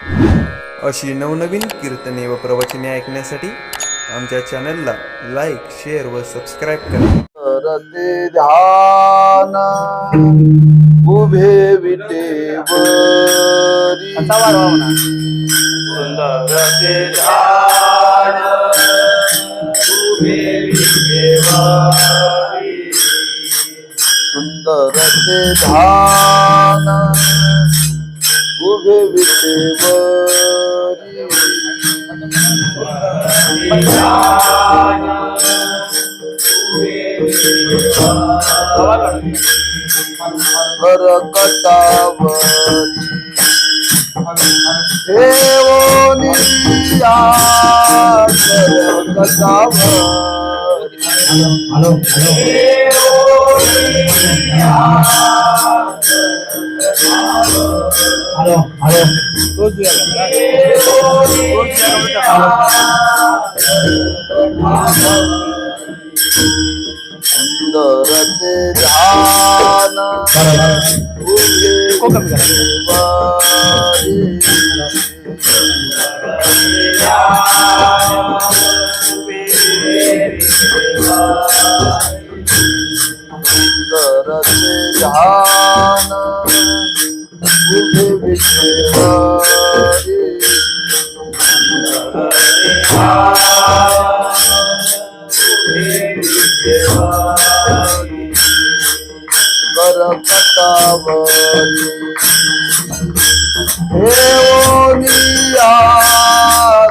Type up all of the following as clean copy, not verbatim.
अशी नवनवीन कीर्तने व प्रवचने ऐकण्यासाठी आमच्या चॅनलला लाईक, शेअर व सबस्क्राईब करा. करते ध्यान उभे विटेवरी सुंदर ते ध्यान उभे विटेवरी. सुंदर ते ध्यान उभे विटेवरी. करकटावरी देवोनिया करकटावरी. सुंदर ते ध्यान उभे विटेवरी. सुंदर ते ध्यान उभे विटेवरी. करकटावरी देवोनिया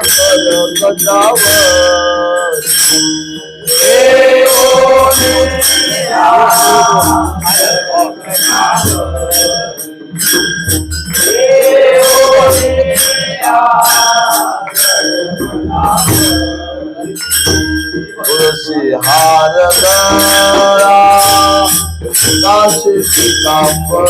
करकटावरी. तुळशी हार गळा काशी पितांबर.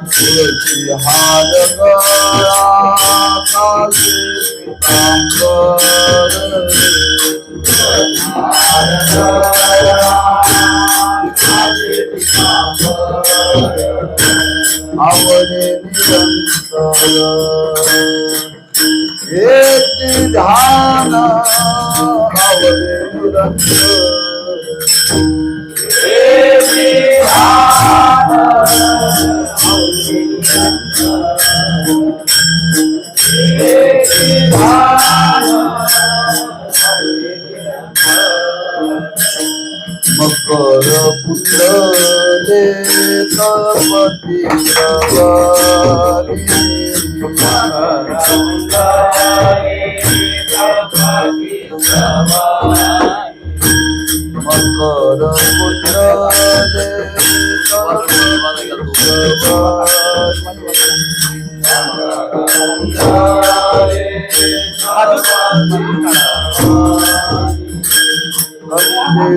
तुळशी हार गळा काशी पितांबर. आवडे निरंतर येते ध्यान. आवडे निरंतर येते ध्यान. येते ध्यान. मकर कुंडले तपती प्रवारी. मकर कुंडले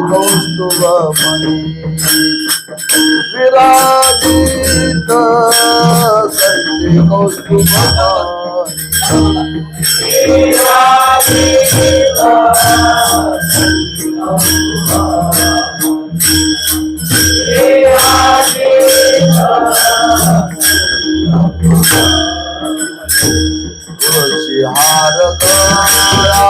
कौस्तुभमणि विराजित कंठे तुळशी हार गळा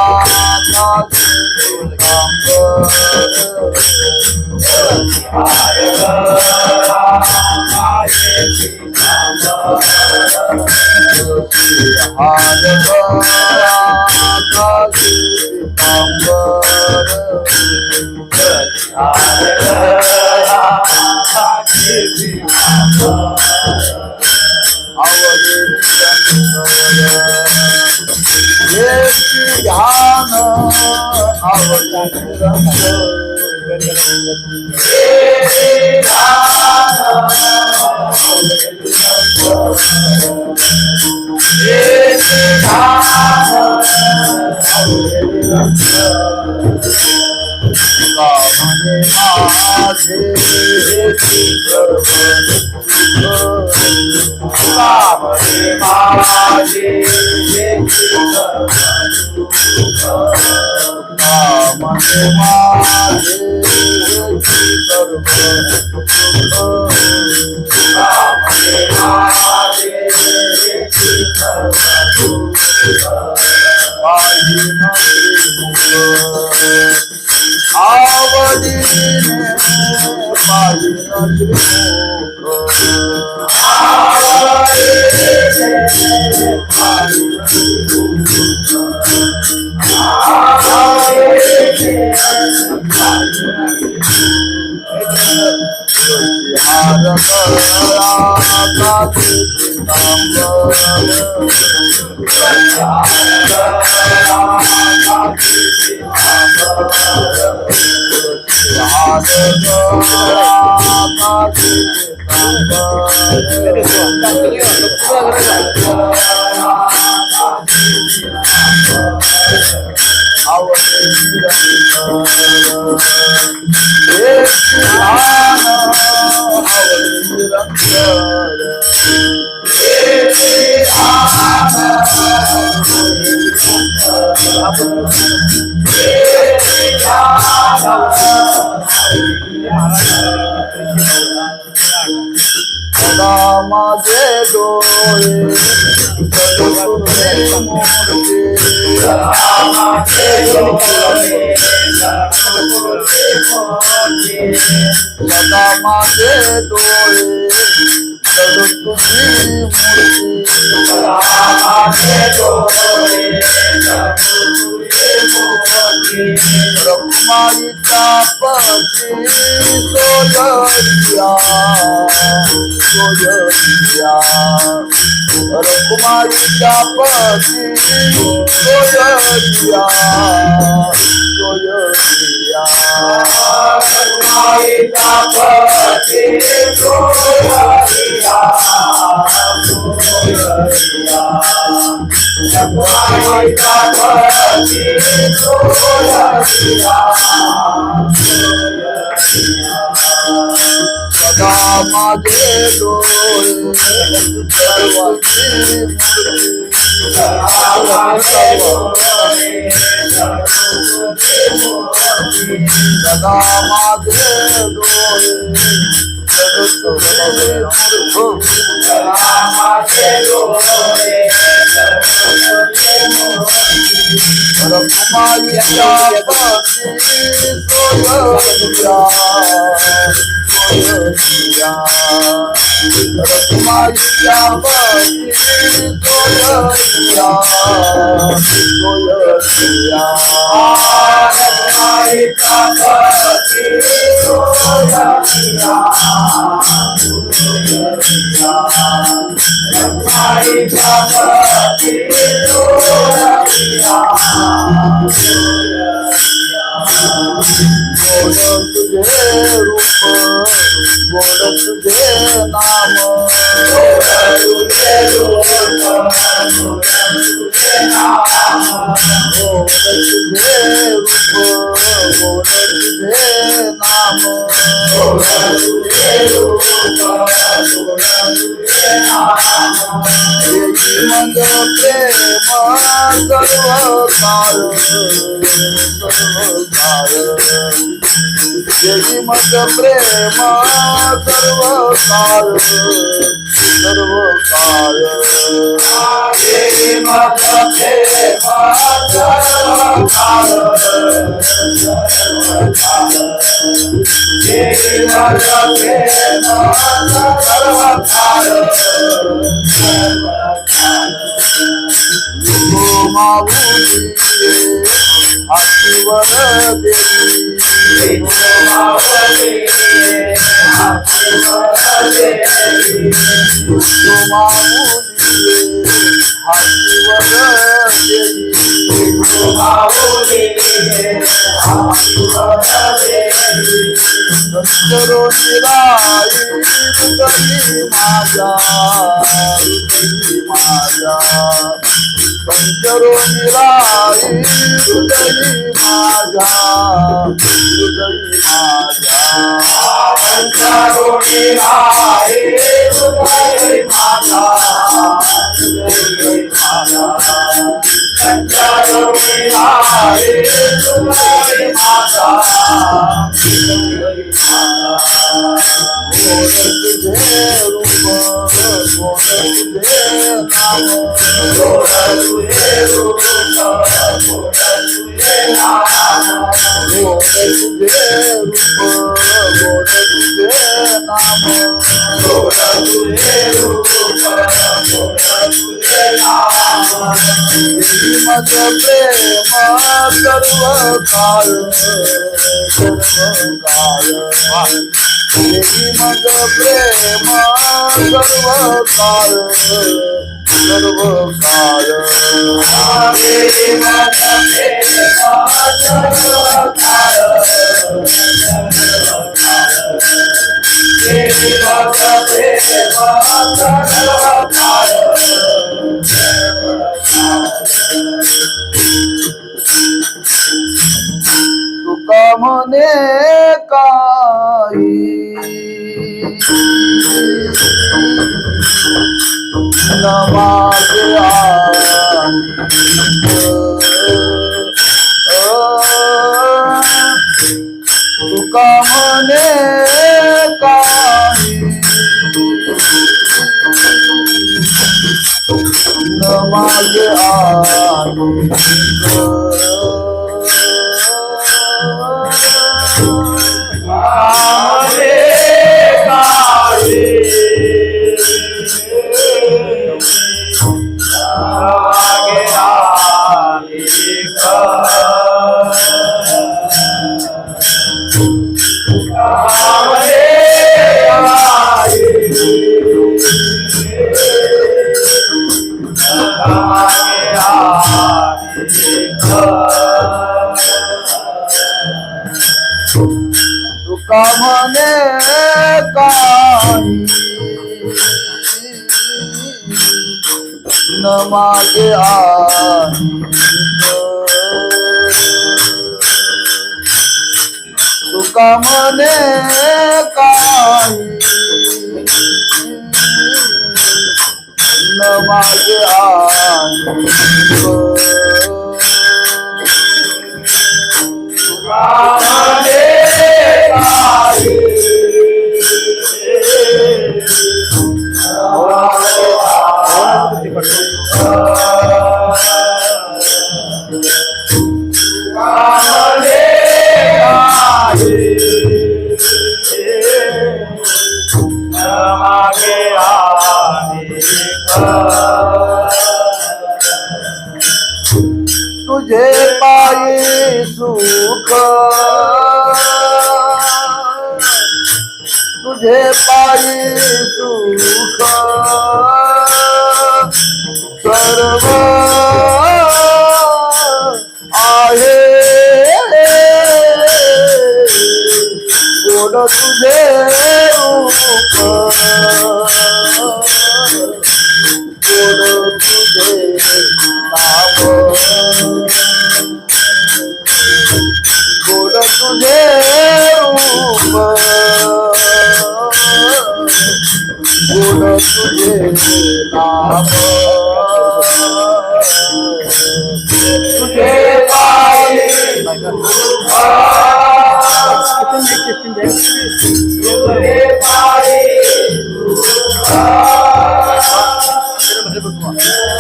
ध्यान माझे आवडीने पाहिन त्रिमुख हार गळा काठी सदा माझे डोळे सदा माझे डोळे तुझी रखुमाईचा पती सोयरिया सोयरिया रखुमाईचा पती सोयरिया सोयरिया रखुमाईचा पती सोयरिया सोयरिया रखुमाईचा पती सोयरिया सदा माझे डोळे सदा माझे डोळे रखुमाईच्या पती सोयरिया सोयरिया रखुमाईच्या पती सोयरिया सोयरिया रखुमाईच्या पती सोयरिया सोयरिया रखुमाईच्या पती सोयरिया बोल तुझे रूप बोल तुझे नाम बोल तुझे रूप बोल तुझे नाम बोल तुझे रूप बोल तुझे नाम बोल तुझे रूप बोल तुझे नाम येई मग प्रेम सर्वकाळ सर्वकाळ येई मग प्रेम सर्वकाळ सर्वकाळ येई मग प्रेम सर्वकाळ सर्वकाळ येई मग प्रेम सर्वकाळ माऊली हातीवर देवी माऊली हातीवर देवी हातीवर देवी माऊली हातीवर देवी संतरो निराई हृदयी माझ्या हृदयी माझ्या संतरो निराई हृदयी माझ्या हृदयी माझ्या संतरो निराई हृदयी माझ्या हृदयी माझ्या पंचरोगीराये सुंदरी माता सुंदरी माता गोड तुझे रूप गोड तुझे नाम गोड तुझे रूप गोड तुझे नाम गोड तुझे रूप गोड तुझे नाम मज प्रेम सर्व काळ देवी मज प्रेम सर्व काळ देवी मज प्रेम सर्वकाळ देवी मज प्रेम सर्वकाळ तुका म्हणे काही न माझे तुका म्हणे काही न माझे आले काळे मागे आले तुका म्हणे काही न मागे तुका म्हणे काही न मागे तुझे पायी सुख तुझे पायी सुख सर्व आहे गोड तुझे रूप गोड तुझे नाम गोड तुझे रूप गोड तुझे नाम तुझे पायी तुझे पायी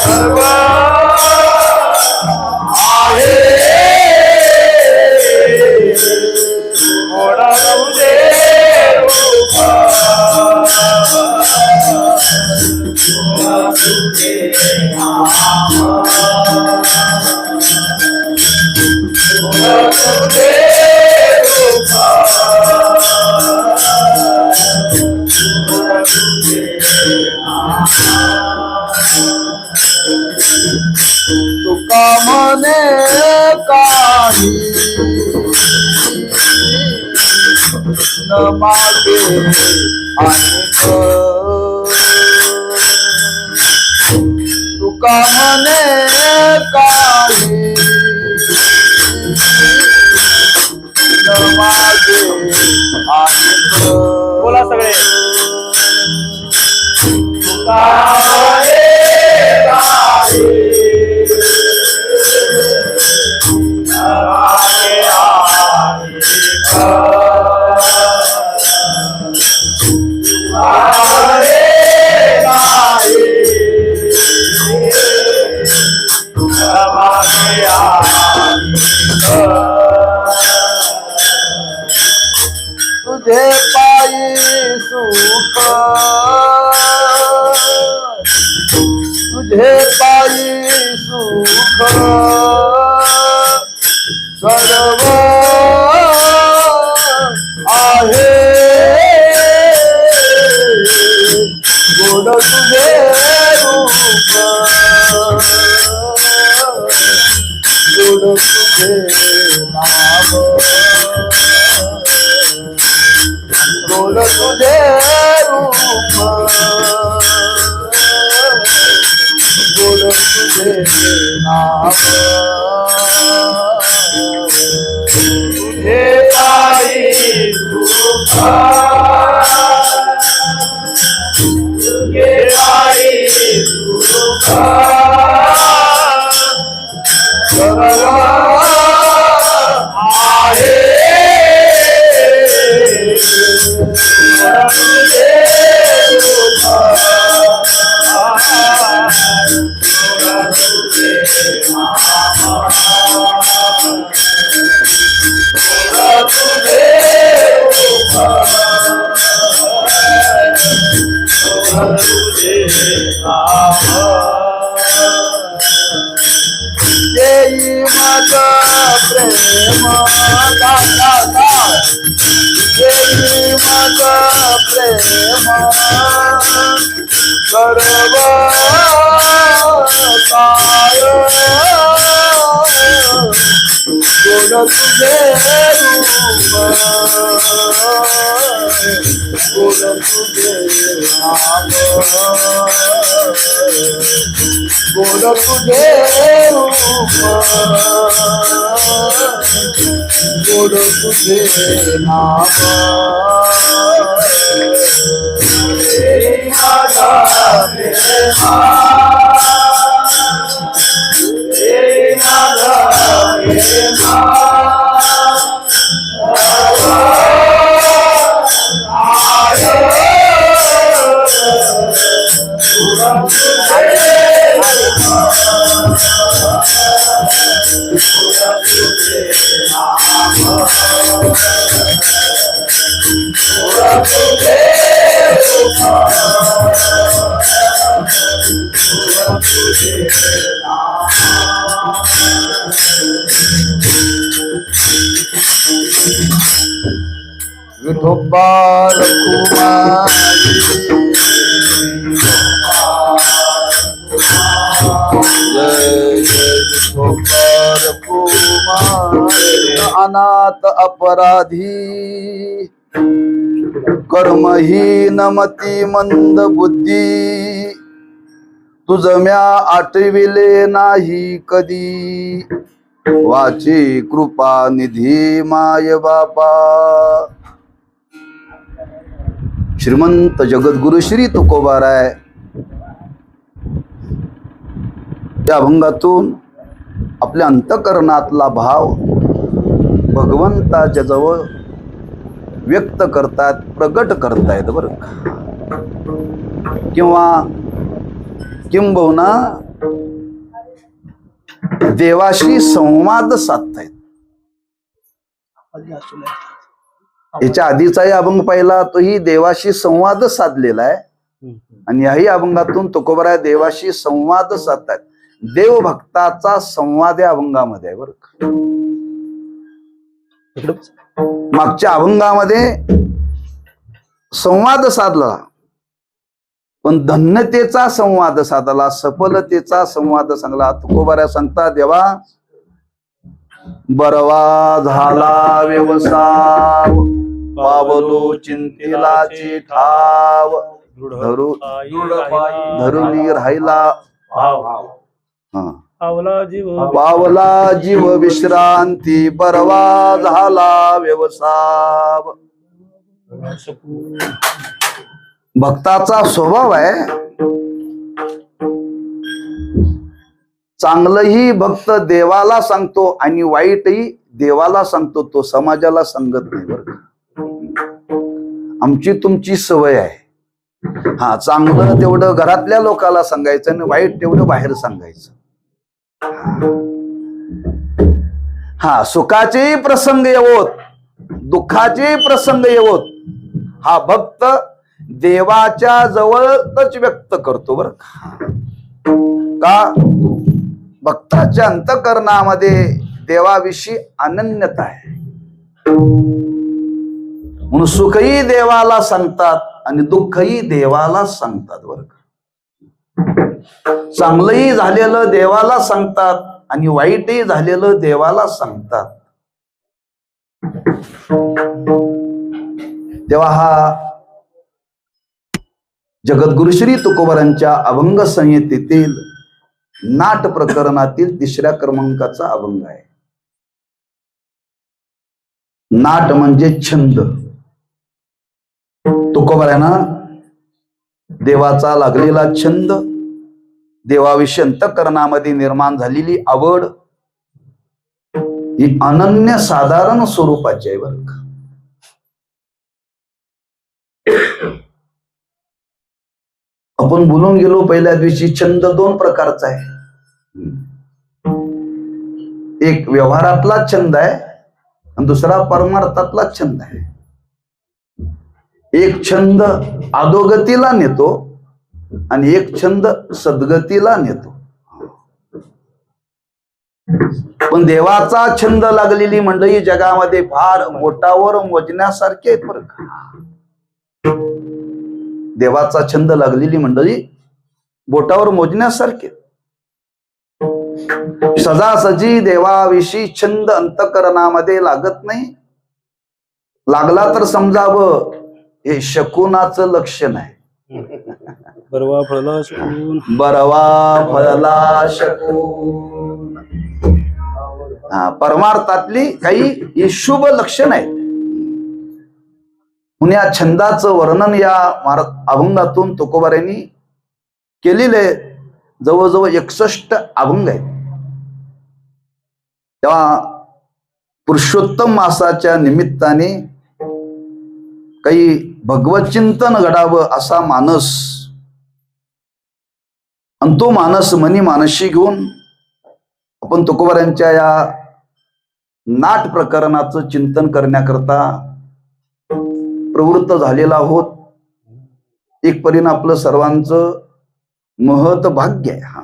सर्व आहे गोड तुझे रूप गोड तुझे नाम गोड तुझे रूप गोड तुझे तुका म्हणे काही न मागे तुका म्हणे काही न मागे बोला सगळे तुझे पायी सुख तुझे पायी सुख सर्व आहे गोड तुझे रूप गोड तुझे नाम गोड तुझे रूप गोड तुझे नाम तुझे पायी सुख तुझे पायी सुख सर्व आहे तुझे रूप तुझे नाम तुझे तुझे येई मग प्रेम दादा येई मग प्रेम सर्व काय गोड तुझे रूप गोड तुझे नाम गोड तुझे रूप गोड तुझे नाम माझा प्रेमा माझा प्रेमा विठोबा रखुमाई जय जय विठोबा रखुमाई अनाथ अपराधी कर्महीन मती मंद बुद्धी तुझ म्या आठविले नाही कधी वाची कृपा निधी माय बापा श्रीमंत जगद्गुरु श्री तुकोबाराय या अभंगातून आपल्या अंतःकरणातला भाव भगवंताच्या जवळ व्यक्त करतात, प्रगट करतायत बरं किंवा किंबहुना देवाशी संवाद साधतायत. याच्या आधीचाही अभंग पाहिला तोही देवाशी संवाद साधलेला आहे आणि याही अभंगातून तुकोबराय देवाशी संवाद साधतात. देवभक्ताचा संवाद या अभंगामध्ये आहे बरं. मागच्या अभंगामध्ये संवाद साधला पण धन्यतेचा संवाद साधला, सफलतेचा संवाद सांगला. तुकोबराय सांगता देवा बरवा झाला व्यवसाय पावलो चिंतेलाची ठाव धरुनी राहिला पावला जीव विश्रांती बरवा झाला व्यवसाय. भक्ताचा स्वभाव आहे चांगलंही भक्त देवाला सांगतो आणि वाईटही देवाला सांगतो, तो समाजाला सांगत नाही बरं. आमची तुमची सवय आहे हा चांगलं तेवढं घरातल्या लोकाला सांगायचं आणि वाईट तेवढं बाहेर सांगायचं. हा सुखाचे प्रसंग येवोत दुःखाचे प्रसंग येवोत हा भक्त देवाच्या जवळच व्यक्त करतो बर का. भक्ताच्या अंतःकरणामध्ये देवाविषयी अनन्यता आहे, म्हणून सुखही देवाला सांगतात आणि दुःखही देवाला सांगतात बर का. चांगलंही झालेलं देवाला सांगतात आणि वाईटही झालेलं देवाला सांगतात. तेव्हा हा जगद्गुरु श्री तुकोबारांच्या अभंग संहितेतील नाट प्रकरणातील 3ऱ्या क्रमांकाचा अभंग आहे. नाट म्हणजे छंद. तुकोबारांना देवाचा लागलेला छंद, देवाविषयी अंतःकरणामध्ये निर्माण झालेली आवड ही अनन्य साधारण स्वरूपाची आहे बरं का. आपण बोलून गेलो पहिल्या दिवशी छंद 2 प्रकारचा आहे. एक व्यवहारातला छंद आहे आणि दुसरा परमार्थातला छंद आहे. एक छंद अधोगतीला नेतो आणि एक छंद सद्गतीला नेतो. पण देवाचा छंद लागलेली मंडळी जगामध्ये फार बोटावर मोजण्यासारखे आहेत बरं का. देवाचा छंद लागलेली मंडळी बोटावर मोजण्यासारखे. सजासजी देवाविषयी छंद अंतःकरणामध्ये लागत नाही. लागला तर समजावं हे शकुनाचं लक्षण आहे. बरवा फळला शकून, बरवा फळला शकून. परमार्थातली काही शुभ लक्षण आहेत. म्हणून या छंदाचं वर्णन या अभंगातून तुकोबारांनी केलेले जवळजवळ 61 अभंग आहेत. तेव्हा पुरुषोत्तम मासाच्या निमित्ताने काही भगवत चिंतन घडावं असा मानस, आणि तो मानस मनी मानशी घेऊन आपण तुकोबारांच्या या नाट प्रकरणाचं चिंतन करण्याकरता प्रवृत्त झालेला आहोत. एक परीने आपलं सर्वांचं महत भाग्य आहे. हा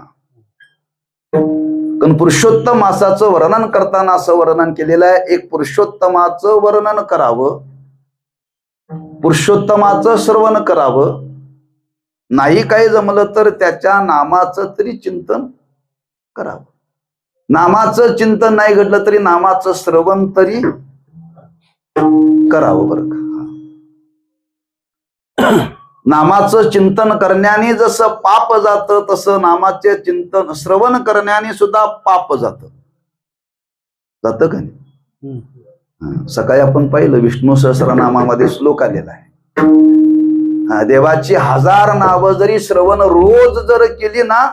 कारण पुरुषोत्तम मासाचं वर्णन करताना असं वर्णन केलेलं आहे, एक पुरुषोत्तमाचं वर्णन करावं, पुरुषोत्तमाचं श्रवण करावं, नाही काही जमलं तर त्याच्या नामाचं तरी चिंतन करावं. नामाचं चिंतन नाही घडलं तरी नामाचं श्रवण तरी करावं बरं का. नामाचं चिंतन करण्याने जसं पाप जातं तसं नामाचे चिंतन श्रवण करण्याने सुद्धा पाप जातं का नाही. सकाळी आपण पाहिलं विष्णू सहस्रनामामध्ये श्लोक आलेला आहे, देवाची 1000 नावं जरी श्रवण रोज जर केली ना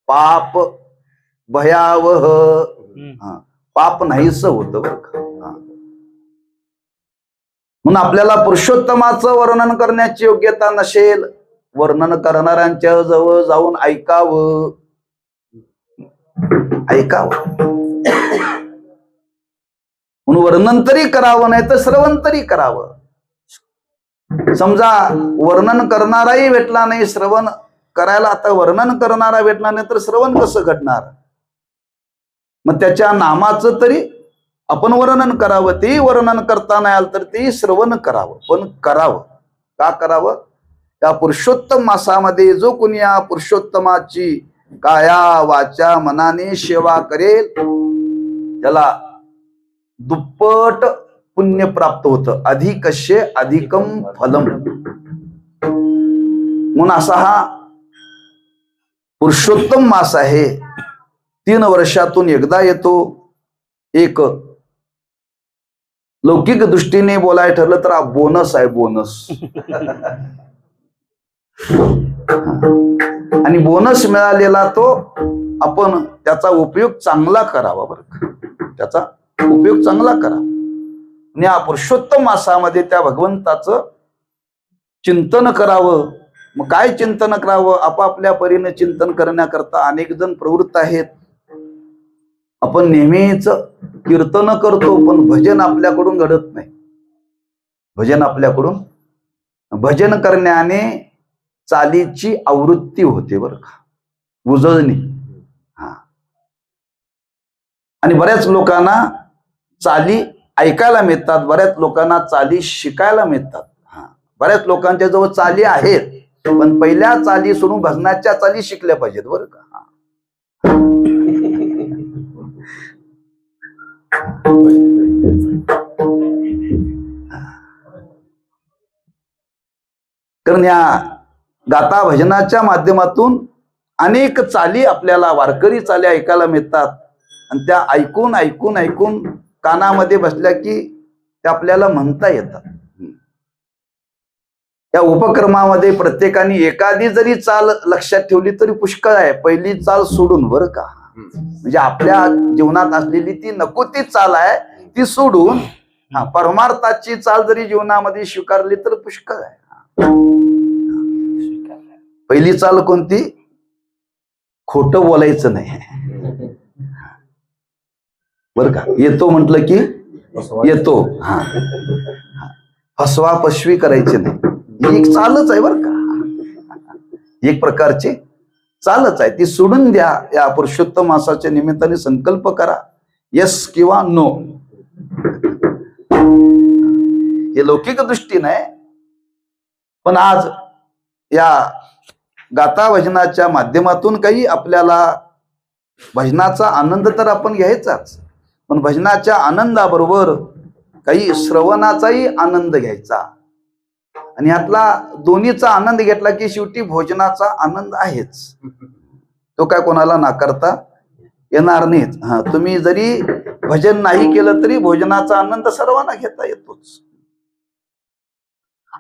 पाप भयावह, पाप नाहीस होतं बरं का. म्हणून आपल्याला पुरुषोत्तमाचं वर्णन करण्याची योग्यता नसेल, वर्णन करणाऱ्यांच्या जवळ जाऊन ऐकावं. म्हणून वर्णन तरी करावं, नाही तर श्रवण तरी करावं. समजा वर्णन करणाराही भेटला नाही, श्रवण करायला आता वर्णन करणारा भेटला नाही तर श्रवण कसं घडणार. मग त्याच्या नामाचं तरी आपण वर्णन करावं. ते वर्णन करता नाही आलं तर ते श्रवण करावं, पण करावं. का करावं. त्या पुरुषोत्तम मासामध्ये जो कोणी या पुरुषोत्तमाची काया वाचा मनाने सेवा करेल त्याला दुप्पट पुण्य प्राप्त होतं. अधिकशे अधिकम फलम. म्हणून असा हा पुरुषोत्तम मास आहे. 3 वर्षातून एकदा येतो. एक लौकिक दृष्टीने बोलायला ठरलं तर हा बोनस आहे, बोनस. आणि बोनस मिळालेला तो आपण त्याचा उपयोग चांगला करावा बरं. त्याचा उपयोग चांगला करा. आणि या पुरुषोत्तम मासामध्ये त्या भगवंताचं चिंतन करावं. मग काय चिंतन करावं. आपापल्या परीने चिंतन करण्याकरता अनेक जण प्रवृत्त आहेत. आपण नेहमीच कीर्तन करतो पण भजन आपल्याकडून घडत नाही. भजन आपल्याकडून भजन करण्याने चालीची आवृत्ती होते बरं का, उजळणी. हा, आणि बऱ्याच लोकांना चाली ऐकायला मिळतात, बऱ्याच लोकांना चाली शिकायला मिळतात. हा, बऱ्याच लोकांच्या जवळ चाली आहेत, पण पहिल्या चाली सोडून भजनाच्या चाली शिकल्या पाहिजेत बरं का. कारण या गाथा भजनाच्या माध्यमातून अनेक चाली आपल्याला, वारकरी चाली ऐकायला मिळतात, आणि त्या ऐकून ऐकून ऐकून कानामध्ये बसल्या की त्या आपल्याला म्हणता येतात. या उपक्रमामध्ये प्रत्येकाने एखादी जरी चाल लक्षात ठेवली तरी पुष्कळ आहे, पहिली चाल सोडून बरं का. म्हणजे आपल्या जीवनात असलेली ती नको ती चाल आहे ती सोडून परमार्थाची चाल जरी जीवनामध्ये स्वीकारली तर पुष्कळ आहे. पहिली चाल कोणती? खोटं बोलायचं नाही बर का. येतो म्हटलं की येतो, हा, फसवा फसवी करायची नाही, ही एक चालच आहे बर का, एक प्रकारची चालच आहे, ती सोडून द्या. या पुरुषोत्तम मासाच्या निमित्ताने संकल्प करा, यस किंवा नो. हे लौकिक दृष्टीने आहे, पण आज या गाथा भजनाच्या माध्यमातून काही आपल्याला भजनाचा आनंद तर आपण घ्यायचाच, पण भजनाच्या आनंदाबरोबर काही श्रवणाचाही आनंद घ्यायचा. आणि यातला दोन्हीचा आनंद घेतला की शेवटी भोजनाचा आनंद आहेच, तो काय कोणाला नाकारता येणार नाहीत. हा, तुम्ही जरी भजन नाही केलं तरी भोजनाचा आनंद सर्वांना घेता येतोच.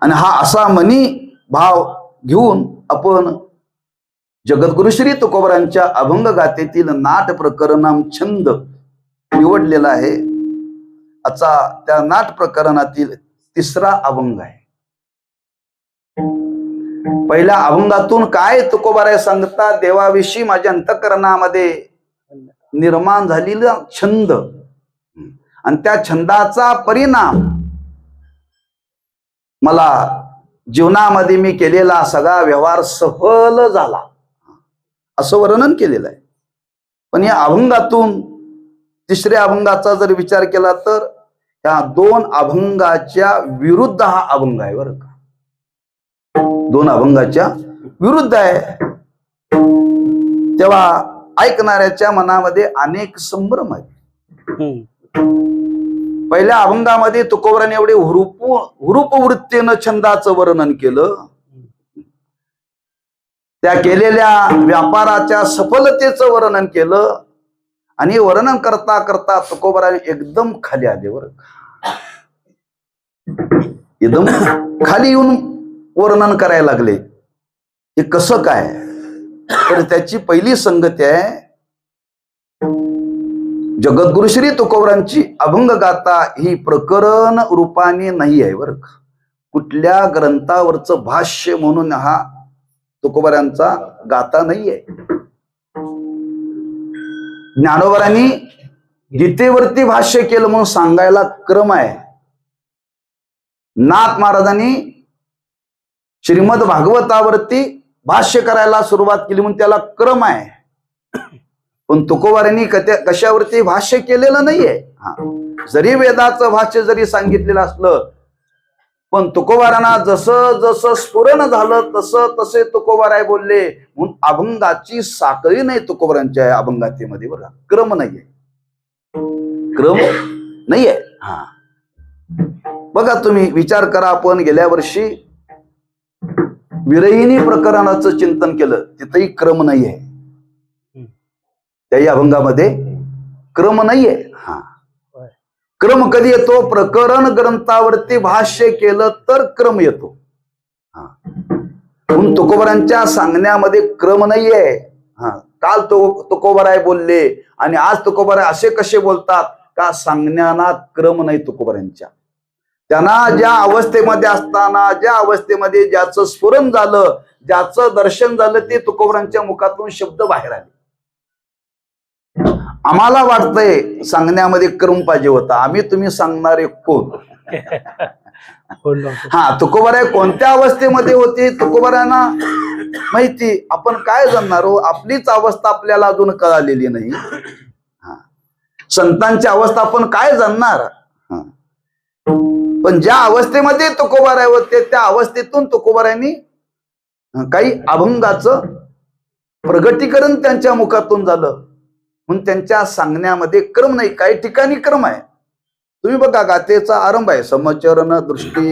आणि हा असा मनी भाव घेऊन आपण जगद्गुरु श्री तुकोबरांच्या अभंग गाथेतील नाट प्रकरणाम छंद निवडलेला आहे. आजचा त्या नाट प्रकरणातील तिसरा अभंग आहे. पहिल्या अभंगातून काय तुकोबाराय सांगतात, देवाविषयी माझ्या अंतःकरणामध्ये निर्माण झालेला छंद आणि त्या छंदाचा परिणाम मला जीवनामध्ये मी केलेला सगळा व्यवहार सफल झाला, असं वर्णन केलेलं आहे. पण या अभंगातून तिसऱ्या अभंगाचा जर विचार केला तर या दोन अभंगाच्या विरुद्ध हा अभंग आहे बरं का, दोन अभंगाच्या विरुद्ध आहे. तेव्हा ऐकणाऱ्याच्या मनामध्ये अनेक संभ्रम आहेत. पहिल्या अभंगामध्ये तुकोबराने एवढे हुरूप वृत्तीनं छंदाचं वर्णन केलं, त्या केलेल्या व्यापाराच्या सफलतेचं वर्णन केलं, आणि वर्णन करता करता तुकोबराने एकदम खाली आले बरं, एकदम खाली येऊन वर्णन करायला लागले. हे कसं काय? तर त्याची पहिली संगती आहे, जगद्गुरु श्री तुकोबरांची अभंग गाथा ही प्रकरण रूपाने नाही आहे बरं का, कुठल्या ग्रंथावरचं भाष्य म्हणून हा तुकोबरांचा गाथा नाहीये. ज्ञानोबरांनी गीतेवरती भाष्य केलं म्हणून सांगायला क्रम आहे. नाथ महाराजांनी श्रीमद भागवतावरती भाष्य करायला सुरुवात केली म्हणून त्याला क्रम आहे. पण तुकोबारांनी कशावरती भाष्य केलेलं नाहीये. जरी वेदाचं भाष्य जरी सांगितलेलं असलं, पण तुकोबारांना जसं जसं स्फुरण झालं तसं तसे तुकोबाराय बोलले म्हणून अभंगाची साखळी नाही तुकोबारांच्या अभंगातेमध्ये बघा, क्रम नाहीये, क्रम नाहीये. हा, बघा तुम्ही विचार करा, आपण गेल्या वर्षी विरहिणी प्रकरणाचं चिंतन केलं, तिथेही क्रम नाहीये, त्याही अभंगामध्ये क्रम नाहीये. हा, क्रम कधी येतो? प्रकरण ग्रंथावरती भाष्य केलं तर क्रम येतो. म्हणून तुकोबारांच्या सांगण्यामध्ये क्रम नाहीये. काल तुकोबाराय बोलले आणि आज तुकोबाराय असे कसे बोलतात का? सांगण्याना क्रम नाही तुकोबारांच्या. त्यांना ज्या अवस्थेमध्ये असताना, ज्या अवस्थेमध्ये ज्याचं स्फुरण झालं, ज्याचं दर्शन झालं, ते तुकोबारांच्या मुखातून शब्द बाहेर आले. आम्हाला वाटतंय सांगण्यामध्ये क्रम पाहिजे होता, आम्ही तुम्ही सांगणारे कोण? फोड लावतो. हा, तुकोबाराय कोणत्या अवस्थेमध्ये होते तुकोबारायांना माहिती. आपण काय जाणणार हो, आपलीच अवस्था आपल्याला अजून कळालेली नाही. हा, संतांची अवस्था आपण काय जाणणार. हा, पण ज्या अवस्थेमध्ये तुकोबाराय होते त्या अवस्थेतून तुकोबारायांनी काही अभंगाचं प्रगटीकरण त्यांच्या मुखातून झालं. म्हणून त्यांच्या सांगण्यामध्ये क्रम नाही, काही ठिकाणी क्रम आहे. तुम्ही बघा, गाथेचा आरंभ आहे, समचरण दृष्टी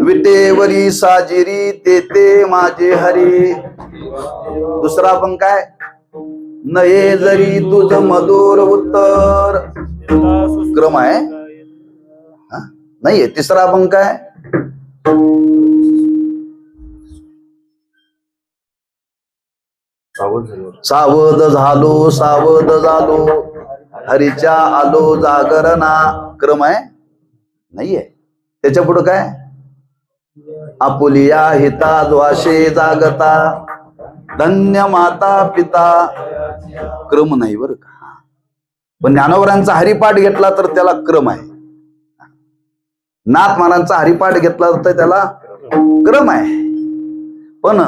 विटेवरी साजिरी तेते माझे हरी. दुसरा पण काय, नये जरी तुझ मधुर उत्तर. क्रम आहे. नाहीये. तिसरा पण काय, सावध झालो सावध झालो हरीच्या आलो जागरणा. क्रम आहे. नाहीये. त्याच्या पुढे काय, आपुलिया हिता द्वाशे जागता धन्य माता पिता. क्रम नाही बरं का. पण ज्ञानोबरांचा हरिपाठ घेतला तर त्याला क्रम आहे. नाथ महाराजांचा हरिपाठ घेतला तर त्याला क्रम आहे. पण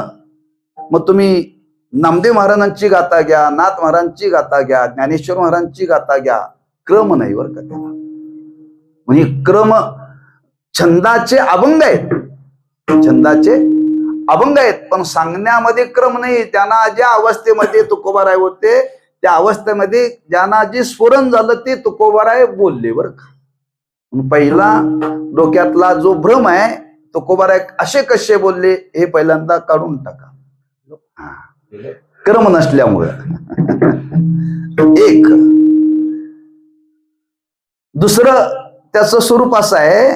मग तुम्ही नामदेव महाराजांची गाथा घ्या, नाथ महाराजांची गाथा घ्या, ज्ञानेश्वर महाराजांची गाथा घ्या, क्रम नाही बरं का त्याला. म्हणजे क्रम छंदाचे अभंग आहेत, छंदाचे अभंग आहेत, पण सांगण्यामध्ये क्रम नाही. त्यांना ज्या अवस्थेमध्ये तुकोबाराय होते त्या अवस्थेमध्ये ज्यांना जे स्फुरण झालं ते तुकोबाराय बोलले बरं का. पहिला डोक्यातला जो भ्रम आहे, तुकोबाराय असे कसे बोलले हे पहिल्यांदा काढून टाका. क्रम नसल्यामुळे. एक दुसरं त्याचं स्वरूप असं आहे,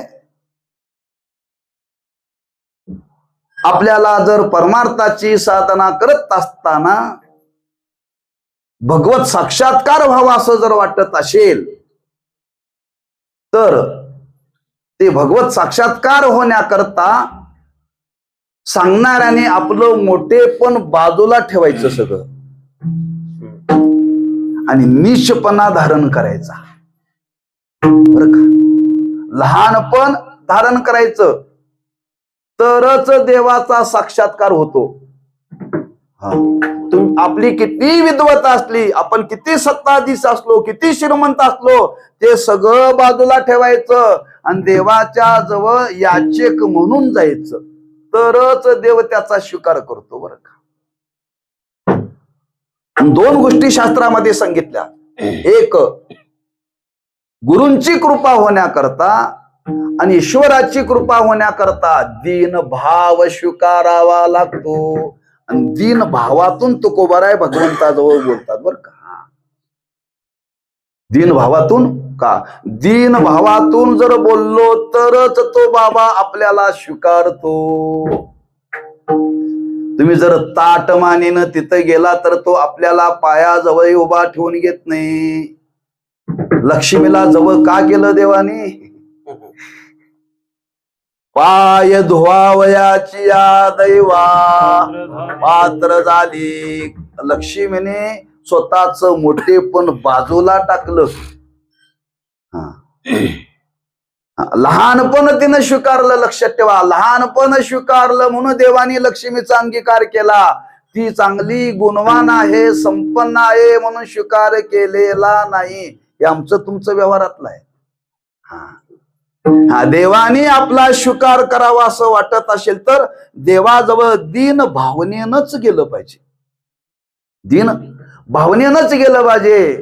आपल्याला जर परमार्थाची साधना करत असताना भगवत साक्षात्कार व्हावा असं जर वाटत असेल तर ते भगवत साक्षात्कार होण्याकरता सांगणाऱ्याने आपलं मोठेपण बाजूला ठेवायचं सगळं आणि नीचपणा धारण करायचा बरं का. लहानपण धारण करायचं तरच देवाचा साक्षात्कार होतो. आपली किती विद्वता असली, आपण किती सत्ताधीश असलो, किती श्रीमंत असलो, ते सगळं बाजूला ठेवायचं आणि देवाच्या जवळ याचक म्हणून जायचं, तरच देव त्याचा स्वीकार करतो बरं का. दोन गोष्टी शास्त्रामध्ये सांगितल्या. एक, गुरूंची कृपा होण्याकरता आणि ईश्वराची कृपा होण्याकरता दीन भाव स्वीकारावा लागतो. आणि दीन भावातून तुकोबाराय भगवंताजवळ बोलतात बरं का. दीन भावातून का, दीन भावातून जर बोललो तरच तो बाबा आपल्याला स्वीकारतो. तुम्ही जर ताटमानेनं तिथं गेला तर तो आपल्याला पायाजवळ उभा ठेवून घेत नाही. लक्ष्मीला जवळ का केलं देवाने, पाय धुवावयाची या दैवा पात्र झाली. लक्ष्मीने स्वतःच मोठेपण बाजूला टाकलं. लहानपण तिनं स्वीकारलं. लक्षात ठेवा, लहानपण स्वीकारलं म्हणून देवाने लक्ष्मीचा अंगीकार केला. ती चांगली गुणवान आहे, संपन्न आहे म्हणून स्वीकार केलेला नाही. हे आमचं तुमचं व्यवहारातलं आहे. देवाने आपला स्वीकार करावा असं वाटत असेल तर देवाजवळ दीन भावनेनंच गेलं पाहिजे. दीन भावनेनंच गेलं पाहिजे.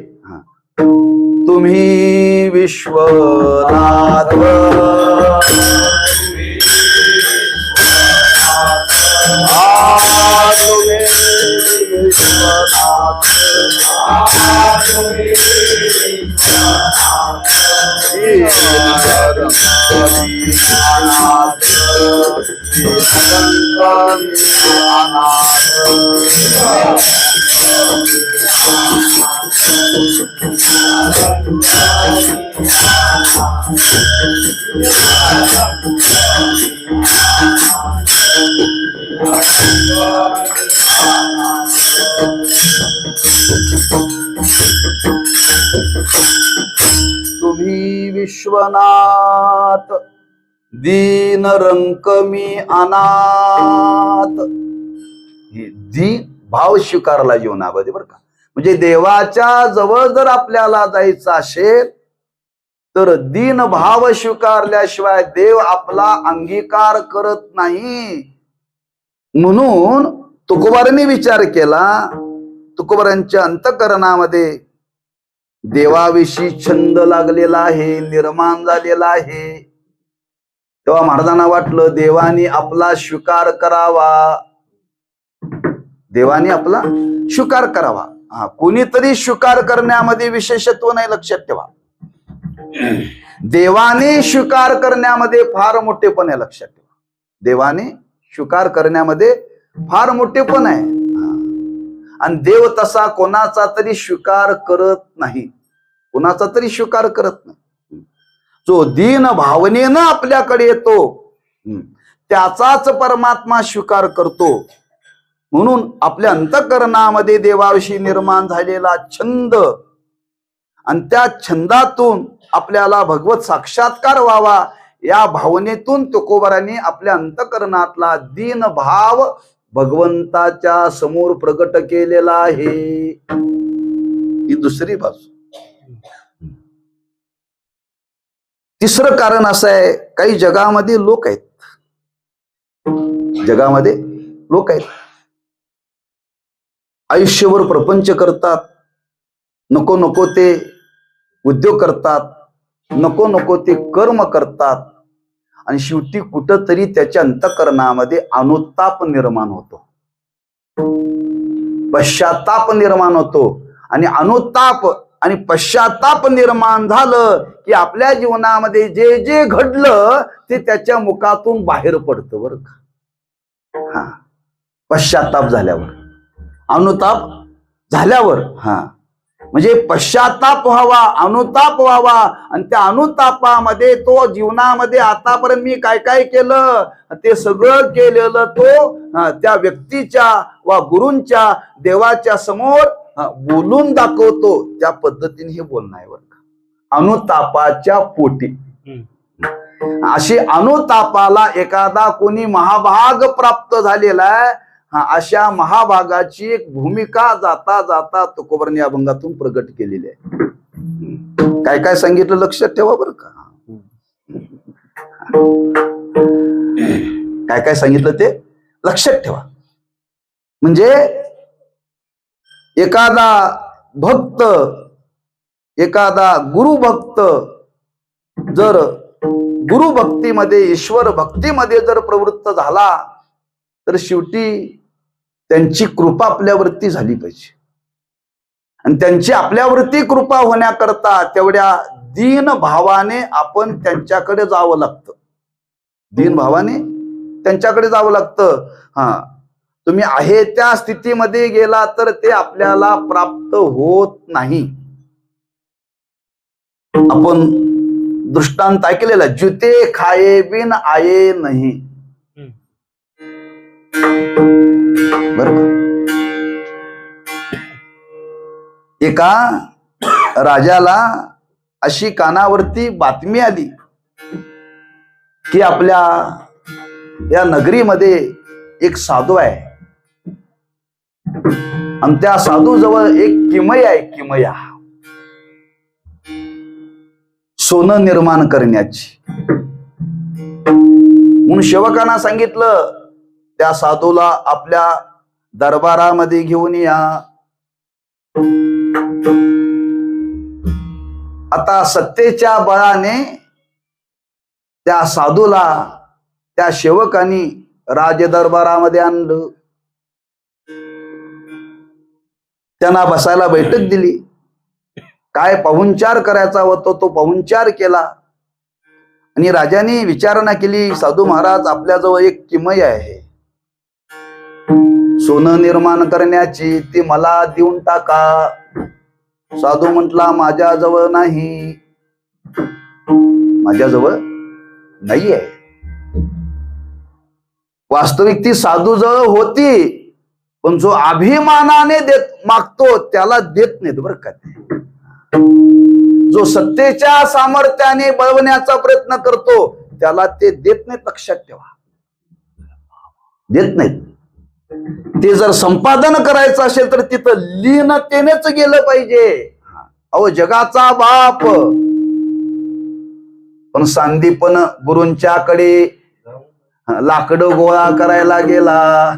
तुम्ही विश्वनाथ तुम्ही विश्वनाथ दीन रंक मी अनाथ. हे दीन भाव स्वीकारला जीवनामध्ये बरं का. म्हणजे देवाच्या जवळ जर आपल्याला जायचं असेल तर दीन भाव स्वीकारल्याशिवाय देव आपला अंगीकार करत नाही. म्हणून तुकोबारांनी विचार केला, तुकोबारांच्या अंतःकरणामध्ये देवाविषयी छंद लागलेला आहे, निर्माण झालेला आहे. तेव्हा महाराजांना वाटलं देवाने आपला स्वीकार करावा, देवाने आपला स्वीकार करावा. कोणीतरी स्वीकार करण्यामध्ये विशेषत्व नाही, लक्षात ठेवा. देवाने स्वीकार करण्यामध्ये फार मोठेपण आहे, लक्षात ठेवा. देवाने स्वीकार करण्यामध्ये फार मोठेपण आहे. आणि देव तसा कोणाचा तरी स्वीकार करत नाही, कोणाचा तरी स्वीकार करत नाही. जो दीन भावनेनं आपल्याकडे येतो त्याचाच परमात्मा स्वीकार करतो. म्हणून आपल्या अंतःकरणामध्ये देवाविषयी निर्माण झालेला छंद आणि त्या छंदातून आपल्याला भगवत साक्षात्कार व्हावा या भावनेतून तुकोबारांनी आपल्या अंतःकरणातला दीन भाव भगवंताच्या समोर प्रगट केलेला आहे. ही दुसरी बाजू. तिसरं कारण असं आहे, काही जगामध्ये लोक आहेत, जगामध्ये लोक आहेत, आयुष्यभर प्रपंच करतात, नको नको ते उद्योग करतात, नको नको ते कर्म करतात आणि शेवटी कुठंतरी त्याच्या अंतःकरणामध्ये अनुताप निर्माण होतो, पश्चाताप निर्माण होतो. आणि अनुताप आणि पश्चाताप निर्माण झालं की आपल्या जीवनामध्ये जे जे घडलं ते त्याच्या मुखातून बाहेर पडतं बरं का. पश्चाताप झाल्यावर, अनुताप झाल्यावर, म्हणजे पश्चाताप व्हावा, अनुताप व्हावा. आणि त्या अनुतापामध्ये तो जीवनामध्ये आतापर्यंत मी काय काय केलं ते सगळं केलेलं तो त्या व्यक्तीच्या वा गुरूंच्या देवाच्या समोर बोलून दाखवतो. त्या पद्धतीने हे बोलणं आहे बरं का, अनुतापाच्या पोटी. अशी अनुतापाला एखादा कोणी महाभाग प्राप्त झालेला आहे, अशा महाभागाची एक भूमिका जाता जाता तुकोबारांनी अभंगातून प्रगट केलेली आहे. काय काय सांगितलं लक्षात ठेवा बरं का. काय काय सांगितलं ते लक्षात ठेवा. म्हणजे एखादा भक्त, एखादा गुरुभक्त जर गुरुभक्तीमध्ये, ईश्वर भक्तीमध्ये जर प्रवृत्त झाला तर शेवटी त्यांची कृपा आपल्यावरती झाली पाहिजे. आणि त्यांची आपल्यावरती कृपा होण्याकरता तेवढ्या दीन भावाने आपण त्यांच्याकडे जावं लागतं, दीन भावाने त्यांच्याकडे जावं लागतं. तुम्ही आहे त्या स्थितीमध्ये गेला तर ते आपल्याला प्राप्त होत नाही. आपण दृष्टांत ऐकलेला, जुते खाये बिन आये नाही. बरोबर. एका राजाला अशी कानावरती बातमी आली की आपल्या या नगरीमध्ये एक साधू आहे आणि त्या साधू जवळ एक किमया आहे, किमया, सोनं निर्माण करण्याची. म्हणून सेवकांना सांगितलं त्या साधूला आपल्या दरबारामध्ये घेऊन या. आता सत्तेच्या बळाने त्या साधूला त्या सेवकांनी राजदरबारामध्ये आणलं. त्यांना बसायला बैठक दिली. काय पाहुणचार करायचा होता तो पाहुणचार केला. आणि राजाने विचारणा केली, साधू महाराज आपल्याजवळ एक किमया आहे सोनं निर्माण करण्याची, ती मला देऊन टाका. साधू म्हटला माझ्याजवळ नाही, माझ्याजवळ नाही आहे. वास्तविक ती साधूजवळ होती, पण जो अभिमानाने मागतो त्याला देत नाहीत बरं का. जो सत्तेच्या सामर्थ्याने बळवण्याचा प्रयत्न करतो त्याला ते देत नाहीत, लक्षात ठेवा, देत नाहीत. ते जर संपादन करायचं असेल तर तिथं लीनतेनेच गेलं पाहिजे. अहो जगाचा बाप पण सांदीपन गुरूंच्याकडे लाकडं गोळा करायला गेला.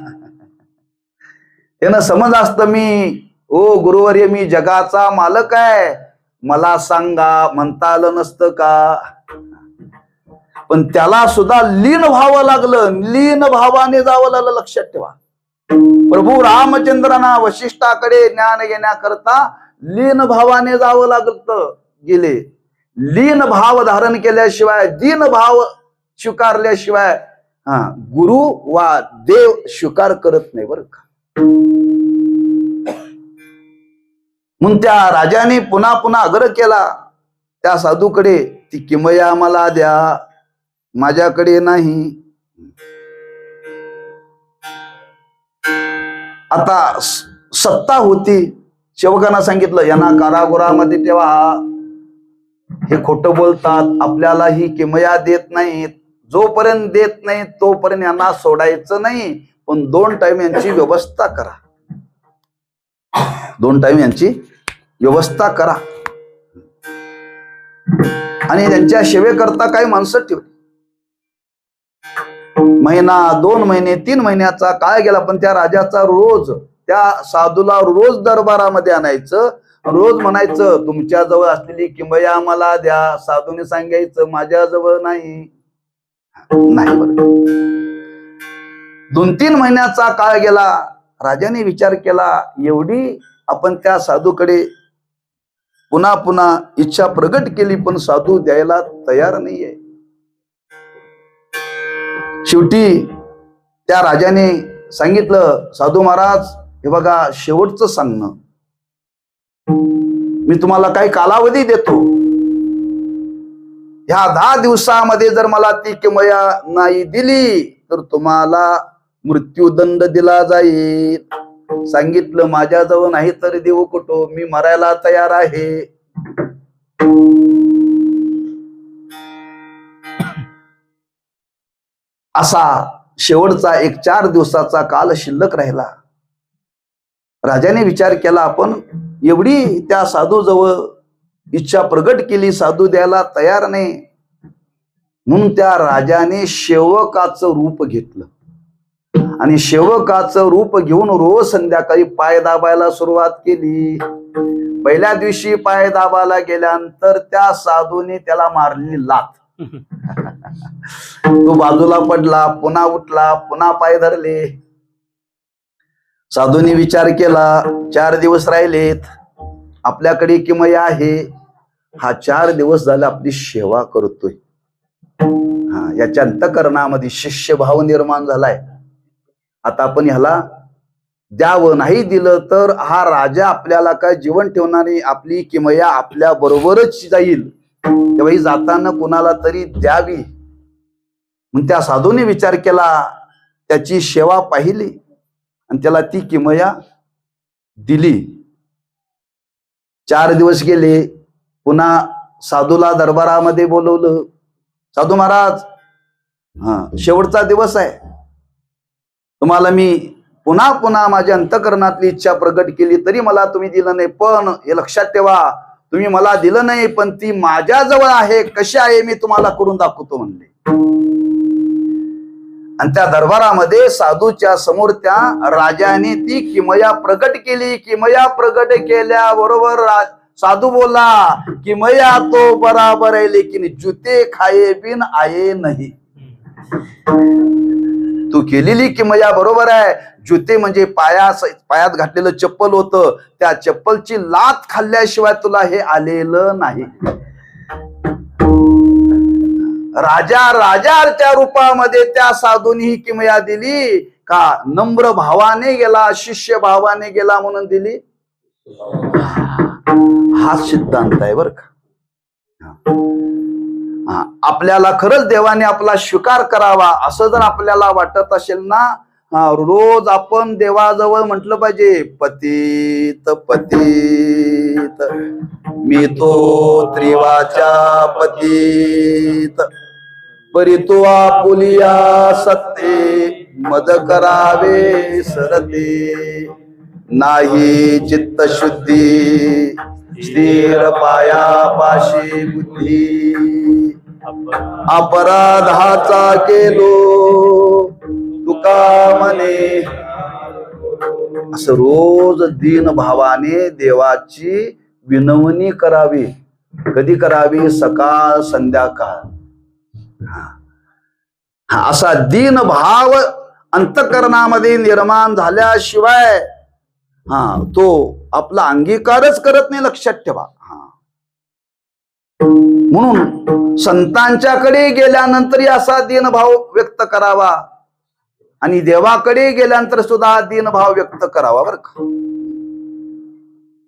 त्यानं समज असत मी ओ गुरुवर्य मी जगाचा मालक आहे, मला सांगा, म्हणता आलं नसतं का? पण त्याला सुद्धा लीन व्हावं लागलं, लीन भावाने जावं लागलं, लक्षात ठेवा. प्रभू रामचंद्रांना वशिष्ठाकडे ज्ञान घेण्याकरता लीन भावाने जावं लागलं, गेले. लीन भाव धारण केल्याशिवाय, दीन भाव स्वीकारल्याशिवाय गुरु वा देव स्वीकार करत नाही बरं का. म्हणून त्या राजाने पुन्हा पुन्हा आग्रह केला त्या साधूकडे, ती किमया मला द्या, माझ्याकडे नाही. आता सत्ता होती, सेवकांना सांगितलं यांना कारागृहामध्ये ठेवा, हे खोटं बोलतात, आपल्याला ही किमया देत नाहीत, जोपर्यंत देत नाही तोपर्यंत यांना सोडायचं नाही, पण 2 टाइम यांची व्यवस्था करा, 2 टाइम यांची व्यवस्था करा. आणि त्यांच्या सेवेकरता काही माणसं ठेवली. महिना, 2 महिने, 3 महिन्याचा काळ गेला, पण त्या राजाचा रोज, त्या साधूला रोज दरबारामध्ये आणायचं, रोज म्हणायचं तुमच्याजवळ असलेली किमया मला द्या. साधूने सांगायचं माझ्याजवळ नाही. बरं 2-3 महिन्याचा काळ गेला. राजाने विचार केला एवढी आपण त्या साधूकडे पुन्हा पुन्हा इच्छा प्रगट केली, पण साधू द्यायला तयार नाहीये. शेवटी त्या राजाने सांगितलं साधू महाराज हे बघा शेवटचं सांगणं, मी तुम्हाला काही कालावधी देतो, ह्या 10 दिवसामध्ये जर मला ती किमया नाही दिली तर तुम्हाला मृत्यूदंड दिला जाईल. सांगितलं माझ्याजवळ नाही तर देऊ कुठं, मी मरायला तयार आहे. असा शेवटचा एक 4 दिवसाचा काल शिल्लक राहिला. राजाने विचार केला आपण एवढी त्या साधू जवळ इच्छा प्रगट केली, साधू द्यायला तयार नाही, म्हणून त्या राजाने सेवकाचं रूप घेतलं. आणि सेवकाचं रूप घेऊन रोज संध्याकाळी पाय दाबायला सुरुवात केली. पहिल्या दिवशी पाय दाबायला गेल्यानंतर त्या साधूने त्याला मारली लाथ. तो बाजूला पडला, पुन्हा उठला, पुन्हा पाय धरले. साधूने विचार केला 4 दिवस राहिलेत, आपल्याकडे किमया आहे, हा 4 दिवस झाले आपली सेवा करतोय, याच्या अंतःकरणामध्ये शिष्यभाव निर्माण झालाय. आता आपण ह्याला द्यावं, नाही दिलं तर हा राजा आपल्याला काय जीवन ठेवणारी, आपली किमया आपल्या बरोबरच जाईल, तेव्हा ही जाताना कुणाला तरी द्यावी. मग त्या साधूने विचार केला, त्याची सेवा पाहिली आणि त्याला ती किमया दिली. 4 दिवस गेले, पुन्हा साधूला दरबारामध्ये बोलवलं. साधू महाराज शेवटचा दिवस आहे, तुम्हाला मी पुन्हा पुन्हा माझ्या अंतःकरणातली इच्छा प्रगट केली तरी मला तुम्ही दिलं नाही, पण हे लक्षात ठेवा तुम्ही मला दिलं नाही पण ती माझ्याजवळ आहे, कशी आहे मी तुम्हाला करून दाखवतो म्हणले. आणि त्या दरबारामध्ये साधूच्या समोर त्या राजाने ती किमया प्रगट केली. किमया प्रगट केल्याबरोबर साधू बोला किमया तो बराबर आहे लेकिन जुते खाये बिन आये नाही. तू केलेली किमया बरोबर आहे, जुते म्हणजे पायात घातलेलं चप्पल होतं, त्या चप्पलची लाथ खाल्ल्याशिवाय तुला हे आलेलं नाही. राजाच्या रूपामध्ये त्या साधूने ही किमया दिली का नम्र भावाने गेला, शिष्य भावाने गेला म्हणून दिली. हा सिद्धांत आहे बर का. आपल्याला खरंच देवाने आपला स्वीकार करावा असं जर आपल्याला वाटत असेल ना, रोज आपण देवाजवळ म्हटलं पाहिजे पतित पतित मी तो त्रिवाचा पतित. परितो आपुलिया सत्ते मद करावे सरते नाही चित्त शुद्धी स्थिर पाया पाशी बुद्धी अपराधाचा केलो तुका मने असं रोज दीन भावाने देवाची विनवणी करावी. कधी करावी? सकाळ संध्याकाळ. असा दीन भाव अंतःकरणामध्ये निर्माण झाल्याशिवाय तो आपला अंगीकारच करत नाही, लक्षात ठेवा. म्हणून संतांच्याकडे गेल्यानंतरही असा दीनभाव व्यक्त करावा आणि देवाकडे गेल्यानंतर सुद्धा दीनभाव व्यक्त करावा बरं का.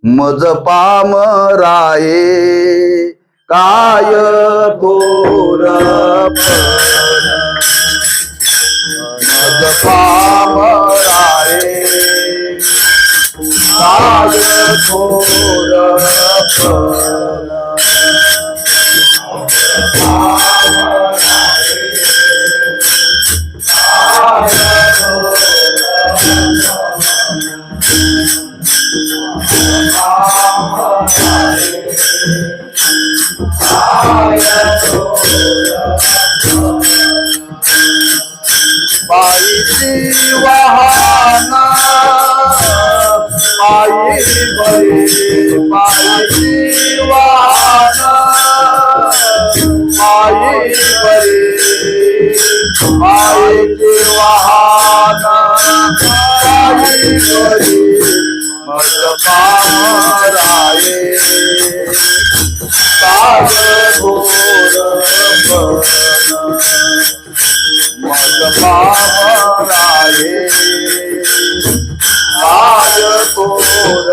मज पामराये काय थोर मज पामराये काय थोर पायी वाहना पायी बरे पायी वाहना पायी बरे पायी वाहना पायी बरे मज पामराये काय घोर मज पामराये काय घोर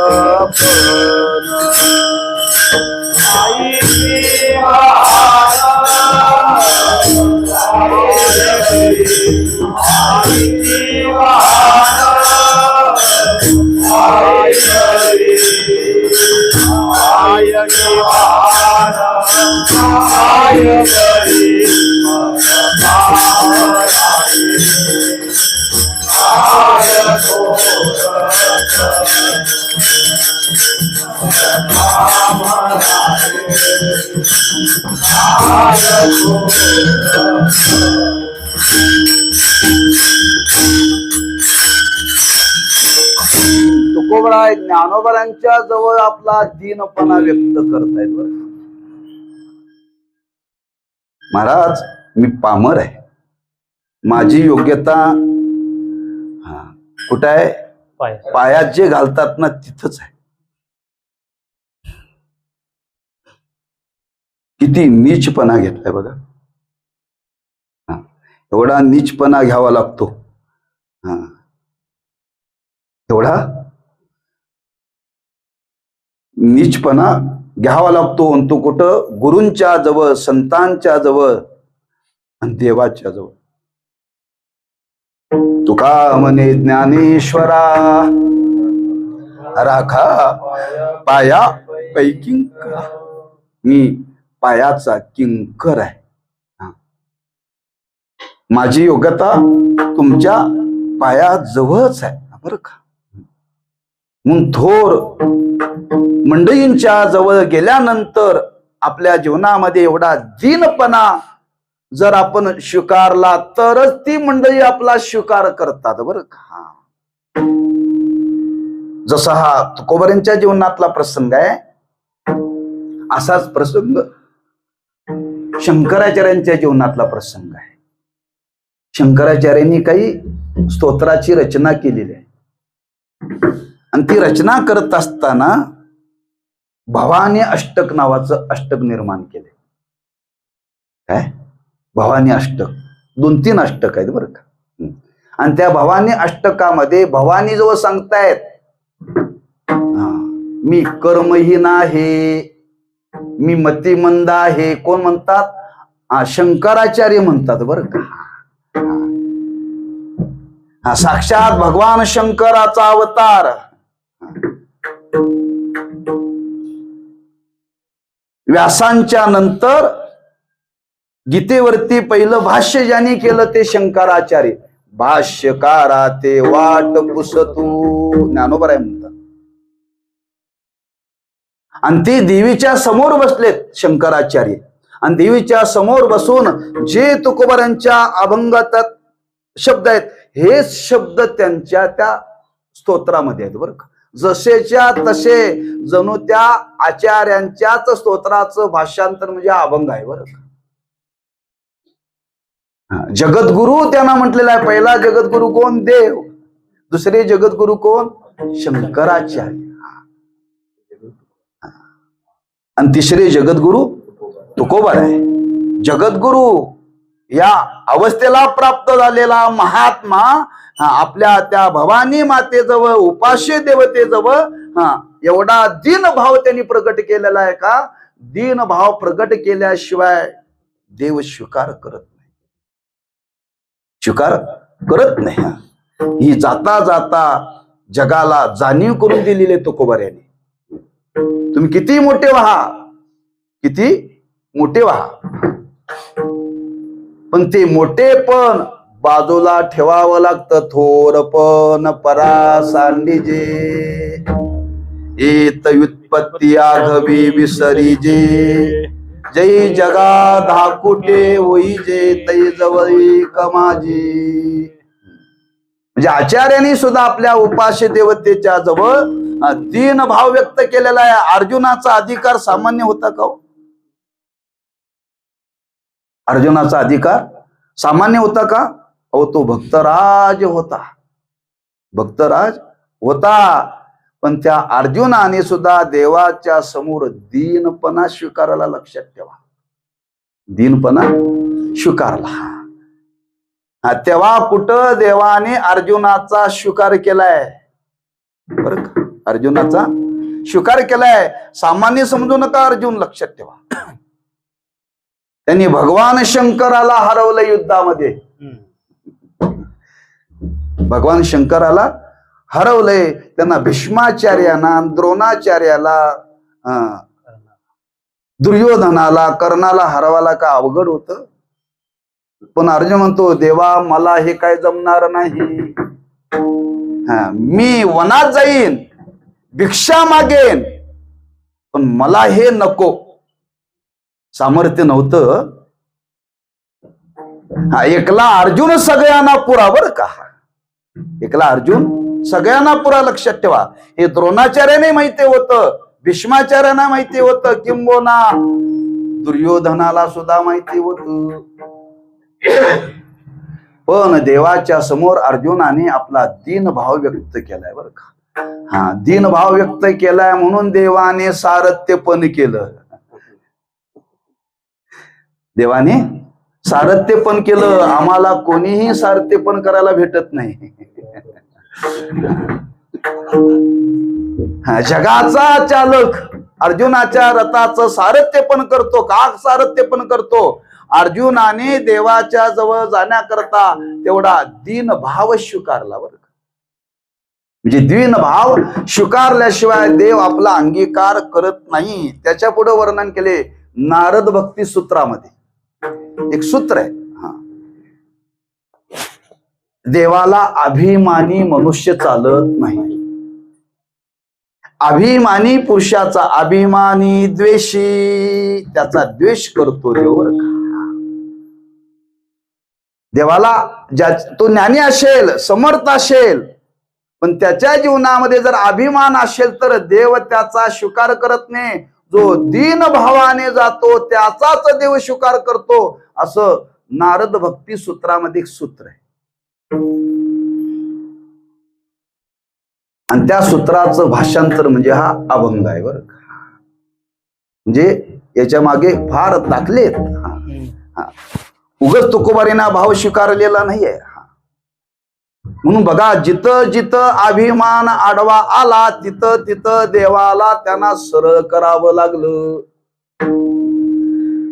तुकोबराय ज्ञानोबरांच्या जवळ आपला दीनपणा व्यक्त करतायत बरं. महाराज मी पामर आहे, माझी योग्यता कुठं आहे? पायात जे घालतात ना तिथंच आहे. किती नीचपणा घेतलाय बघा. एवढा नीचपणा घ्यावा लागतो. एवढा नीचपणा घ्यावा लागतो. आणि तो कुठं? गुरूंच्या जवळ, संतांच्या जवळ आणि देवाच्या जवळ. तुका म्हणे ज्ञानेश्वरा राखा पाया पैकी मी पायाचा किंकर आहे. माझी योग्यता तुमच्या पायाजवळच आहे बरं का. म्हणून थोर मंडळींच्या जवळ गेल्यानंतर आपल्या जीवनामध्ये एवढा दीनपणा जर आपण स्वीकारला तरच ती मंडळी आपला स्वीकार करतात बरं का. जसा हा तुकोबरांच्या जीवनातला प्रसंग आहे, असाच प्रसंग शंकराचार्यांच्या जीवनातला प्रसंग आहे. शंकराचार्यांनी काही स्तोत्राची रचना केलेली आहे आणि ती रचना करत असताना भवानी अष्टक नावाचं अष्टक निर्माण केले. काय? भवानी अष्टक. 2-3 अष्टक आहेत बरं का. आणि त्या भवानी अष्टकामध्ये भवानी जवळ सांगतायत मी कर्महीन आहे, मी मतिमंद आहे. कोण म्हणतात? शंकराचार्य म्हणतात बरं का. साक्षात भगवान शंकराचा अवतार. व्यासांच्या नंतर गीतेवरती पहिलं भाष्य ज्यांनी केलं ते शंकराचार्य. भाष्यकारा ते वाट पुसतू ज्ञानोबा आहे म्हणतात. आणि ते देवीच्या समोर बसलेत शंकराचार्य. आणि देवीच्या समोर बसून जे तुकोबारांच्या अभंगात शब्द आहेत हेच शब्द त्यांच्या त्या स्तोत्रामध्ये आहेत बरं का. जसेच्या तसे जणू त्या आचार्यांच्याच स्तोत्राचं भाषांतर म्हणजे हा अभंग आहे बरं का. जगद्गुरु त्यांना म्हटलेला आहे. पहिला जगद्गुरु कोण? देव. दुसरे जगद्गुरु कोण? शंकराचार्य. आणि तिसरे जगद्गुरु तुकोबार आहे. जगद्गुरु या अवस्थेला प्राप्त झालेला महात्मा आपल्या त्या भवानी मातेजवळ, उपास्य देवतेजवळ एवढा दीन भाव त्यांनी प्रकट केलेला आहे का दीन भाव प्रकट केल्याशिवाय देव स्वीकार करत नाही. स्वीकार करत नाही. ही जाता जाता जगाला जाणीव करून दिलेली तुकोबार यांनी. तुम्ही किती मोठे व्हा, किती मोठे व्हा, पण ते मोठेपण बाजूला ठेवावं लागतं. थोरपण परासांडीजे येत व्युत्पत्ती आघवी विसरीजे. जय जगा धाकुटे होई जे तै जवळी कमाजी. म्हणजे आचार्यांनी सुद्धा आपल्या उपास्य देवतेच्या जवळ दीन भाव व्यक्त केलेला आहे. अर्जुनाचा अधिकार सामान्य होता का? अर्जुनाचा अधिकार सामान्य होता का? अहो तो भक्तराज होता. भक्तराज होता. पण त्या अर्जुनाने सुद्धा देवाच्या समोर दीनपणा स्वीकारायला. लक्षात ठेवा, दीनपणा स्वीकारला. तेव्हा कुठं देवाने अर्जुनाचा स्वीकार केलाय बरं का. अर्जुनाचा स्वीकार केलाय. सामान्य समजू नका अर्जुन. लक्षात ठेवा, त्यांनी भगवान शंकराला हरवलं युद्धामध्ये. भगवान शंकराला हरवलंय. त्यांना भीष्माचार्यांना, द्रोणाचार्याला, दुर्योधनाला, कर्णाला हरवायला का अवघड होतं. पण अर्जुन म्हणतो देवा मला हे काय जमणार नाही. मी वनात जाईन, भिक्षा मागेन, पण मला हे नको. सामर्थ्य नव्हतं. एकला अर्जुन सगळ्यांना पुरा बरं का. एकला अर्जुन सगळ्यांना पुरा. लक्षात ठेवा, हे द्रोणाचार्याने माहिती होतं, भीष्माचार्यांना माहिती होतं, किंबहुना दुर्योधनाला सुद्धा माहिती होतं. पण देवाच्या समोर अर्जुनाने आपला दीन भाव व्यक्त केलाय बरं का. दीन भाव व्यक्त केलाय म्हणून देवाने सारथ्यपण केलं. देवाने सारथ्यपण केलं. आम्हाला कोणीही सारथ्यपण करायला भेटत नाही. जगाचा चालक अर्जुनाच्या रथाचं सारथ्यपण करतो. का सारथ्यपण करतो? अर्जुनाने देवाच्या जवळ जाण्याकरता तेवढा दीन भाव स्वीकारला बरं का. म्हणजे दीन भाव स्वीकारल्याशिवाय देव आपला अंगीकार करत नाही. त्याच्या पुढे वर्णन केले नारद भक्ती सूत्रामध्ये. एक सूत्र आहे. देवाला अभिमानी मनुष्य चालत नाही. अभिमानी पुरुषाचा, अभिमानी द्वेषी त्याचा द्वेष करतो देव. देवाला तो ज्ञानी असेल, समर्थ असेल, पण त्याच्या जीवनामध्ये जर अभिमान असेल तर देव त्याचा स्वीकार करत नाही. जो दीन भावाने जातो त्याचाच देव स्वीकार करतो. असं नारद भक्ती सूत्रामध्ये एक सूत्र आहे. आणि त्या सूत्राचं भाषांतर म्हणजे हा अभंग आहे बरं का. म्हणजे याच्या मागे फार दाखले आहेत. उगाच तुकोबारीना भाव स्वीकारलेला नाहीये. म्हणून बघा, जिथं जिथं अभिमान आडवा आला तिथं तिथं देवाला त्यांना सरळ करावं लागलं.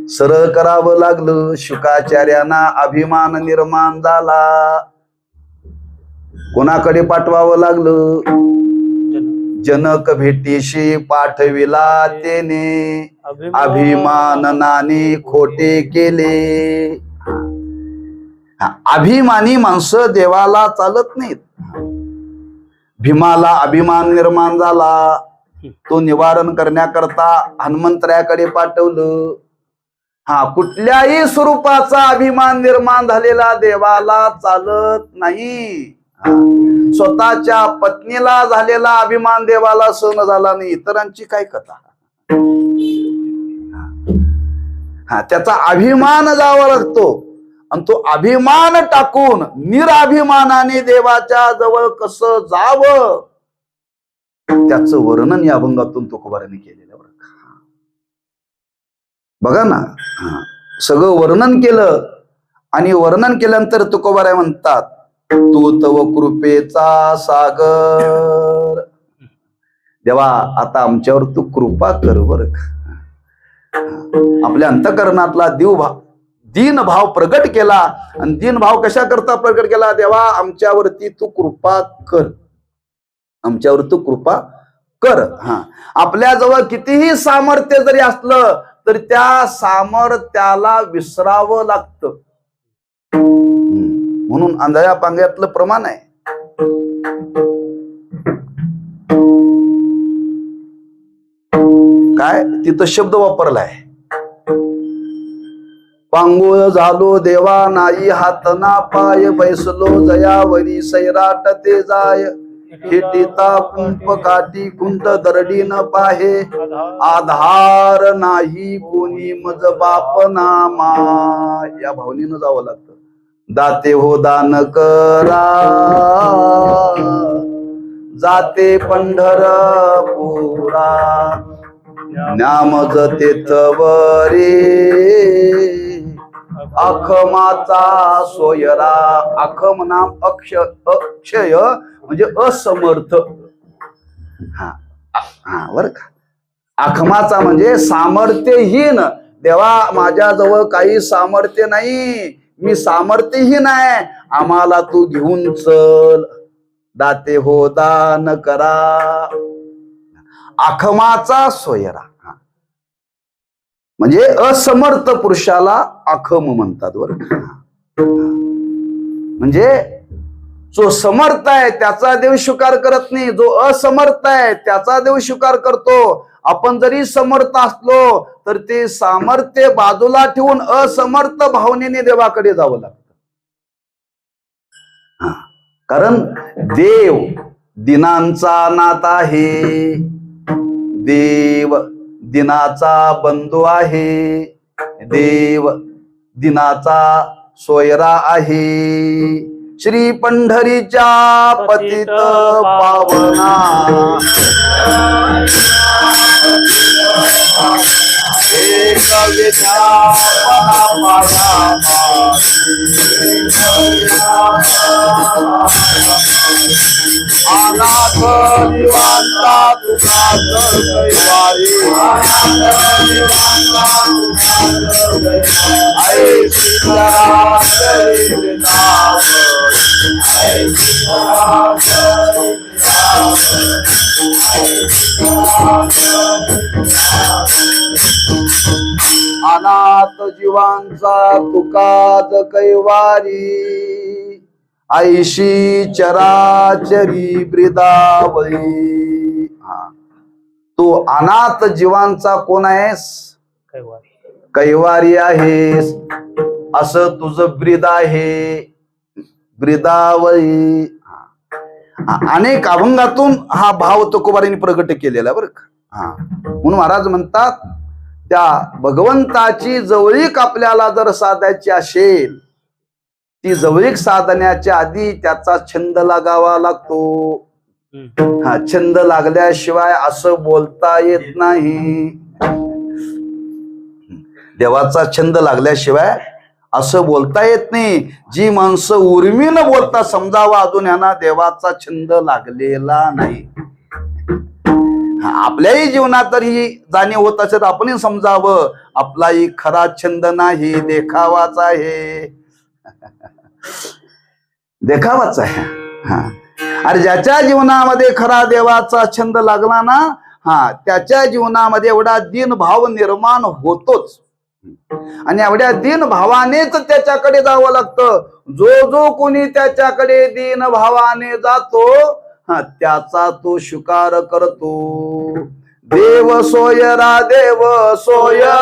सरळ करावं लागलं. शुकाचार्यांना अभिमान निर्माण झाला. कोणाकडे पाठवावं लागलं? जनक भेटीशी पाठविला तेने, अभिमानाने खोटे केले. अभिमानी माणसं देवाला चालत नाहीत. भीमाला अभिमान निर्माण झाला, तो निवारण करण्याकरता हनुमंतरायाकडे पाठवलं. कुठल्याही स्वरूपाचा अभिमान निर्माण झालेला देवाला चालत नाही. स्वतःच्या पत्नीला झालेला अभिमान देवाला सहन झाला नाही, इतरांची काय कथा. त्याचा अभिमान जावा लागतो आणि तो अभिमान टाकून निराभिमानाने देवाच्या जवळ कसं जावं त्याचं वर्णन या अभंगातून तुकोबारांनी केलेलं. बघा ना, सगळं वर्णन केलं आणि वर्णन केल्यानंतर तुकोबाराय म्हणतात, तू तव कृपेचा सागर. देवा आता आमच्यावर तू कृपा कर बर. आपल्या अंतःकरणातला दीन भाव प्रगट केला. आणि दीन भाव कशा करता प्रगट केला? देवा आमच्यावरती तू कृपा कर, आमच्यावर तू कृपा कर. आपल्याजवळ कितीही सामर्थ्य जरी असलं तर त्या सामर्थ्याला विसरावं लागतं. म्हणून आंधळ्या पांगळ्यातलं प्रमाण आहे. काय तिथं शब्द वापरलाय, पांगुळ झालो देवा नाही हात ना पाय, बैसलो जयावरी सैराट ते जाय, खेटीता कुंप काठी कुंट दरडी न पाहे, आधार नाही कोणी मज बाप नामा. या भावनेनं जावं लागतं. दाते हो दान करा जाते पंढरपुरा, नामज तेथवरे अखमाचा सोयरा. अखम नाम अक्षय म्हणजे असमर्थ. बर का, अखमाचा म्हणजे सामर्थ्यहीन. देवा माझ्याजवळ काही सामर्थ्य नाही, मी सामर्थ्यहीन आहे, आम्हाला तू घेऊन चल. दाते हो दान करा, अखमाचा सोयरा. म्हणजे असमर्थ पुरुषाला अखम म्हणतात बरं. म्हणजे जो समर्थ आहे त्याचा देव स्वीकार करत नाही, जो असमर्थ आहे त्याचा देव स्वीकार करतो. आपण जरी समर्थ असलो तर ते सामर्थ्य बाजूला ठेवून असमर्थ भावनेने देवाकडे जावं लागतं. कारण देव दिनांचा नाथ आहे, देव दिनाचा बंधू आहे, देव दिनाचा सोयरा आहे. श्री पंढरीच्या पतित पावना, एक अनाथ जीवांचा तुका कैवारी, अनाथ जीवांचा तुकाच कैवारी, ऐशी चराचरी ब्रिदावळी. तू अनाथ जीवांचा कोण आहेस? कैवारी आहेस, असं तुझं ब्रीद आहे, ब्रिदावळी. अनेक अभंगातून हा भाव तुकोबारांनी प्रगट केलेला बरं का. म्हणून महाराज म्हणतात, त्या भगवंताची जवळीक आपल्याला जर साधायची असेल, ती जवळीक साधण्याच्या आधी त्याचा छंद लागावा लागतो. छंद लागल्याशिवाय असं बोलता येत नाही. देवाचा छंद लागल्याशिवाय असं बोलता येत नाही. जी माणसं उर्मीनं बोलता समजावं, अजून यांना देवाचा छंद लागलेला नाही. आपल्याही जीवनात तर ही जाणीव होत असेल, आपणही समजावं, आपलाही खरा छंद नाही, देखावाच आहे, देखावाच आहे. अरे ज्याच्या जीवनामध्ये खरा देवाचा छंद लागला ना, त्याच्या जीवनामध्ये एवढा दीन भाव निर्माण होतोच. आणि एवढ्या दीन भावानेच त्याच्याकडे जावं लागतं. जो कोणी त्याच्याकडे दीन भावाने जातो, त्याचा तो स्वीकार करतो. देव सोयरा, देव सोयरा,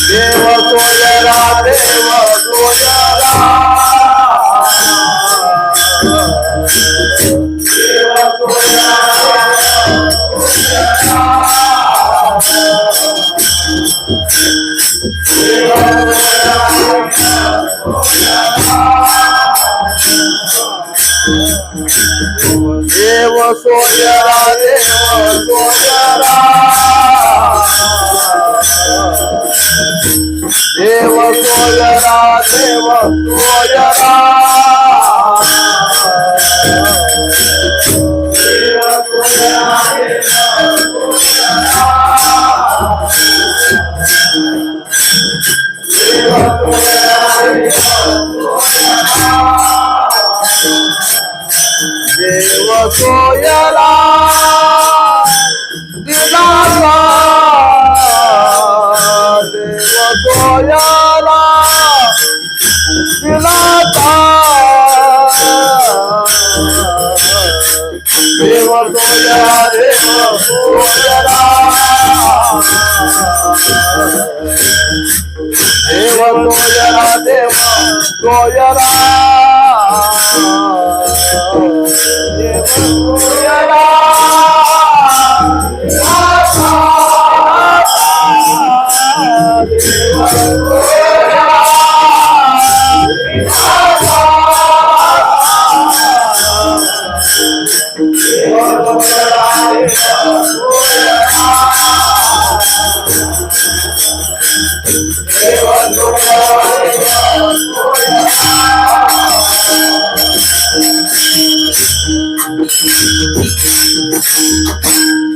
देव सोयरा, देव सोयरा, देव सोयरा, देव सोयरा, देव सोयरा, देव सोयरा, देव सोयरा, दिलासा, देव सोयरा, दिलासा, देव सोयरा, देव सोयरा, देव सोयरा, देव सोयरा, देव सोयरा,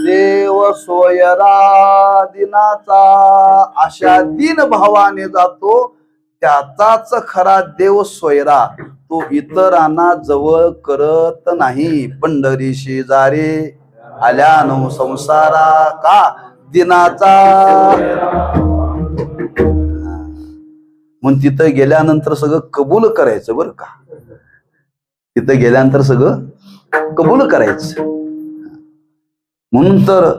देव सोयरा दिनाचा अशा दीन भावाने जातो, त्याचाच खरा देव सोयरा. तो इतरांना जवळ करत नाही. पंढरी शेजारी आल्यानो संसारा, का दिनाचा. म्हणून तिथं गेल्यानंतर सगळं कबूल करायचं बरं का. तिथं गेल्यानंतर सगळं कबूल करायचं. म्हणून तर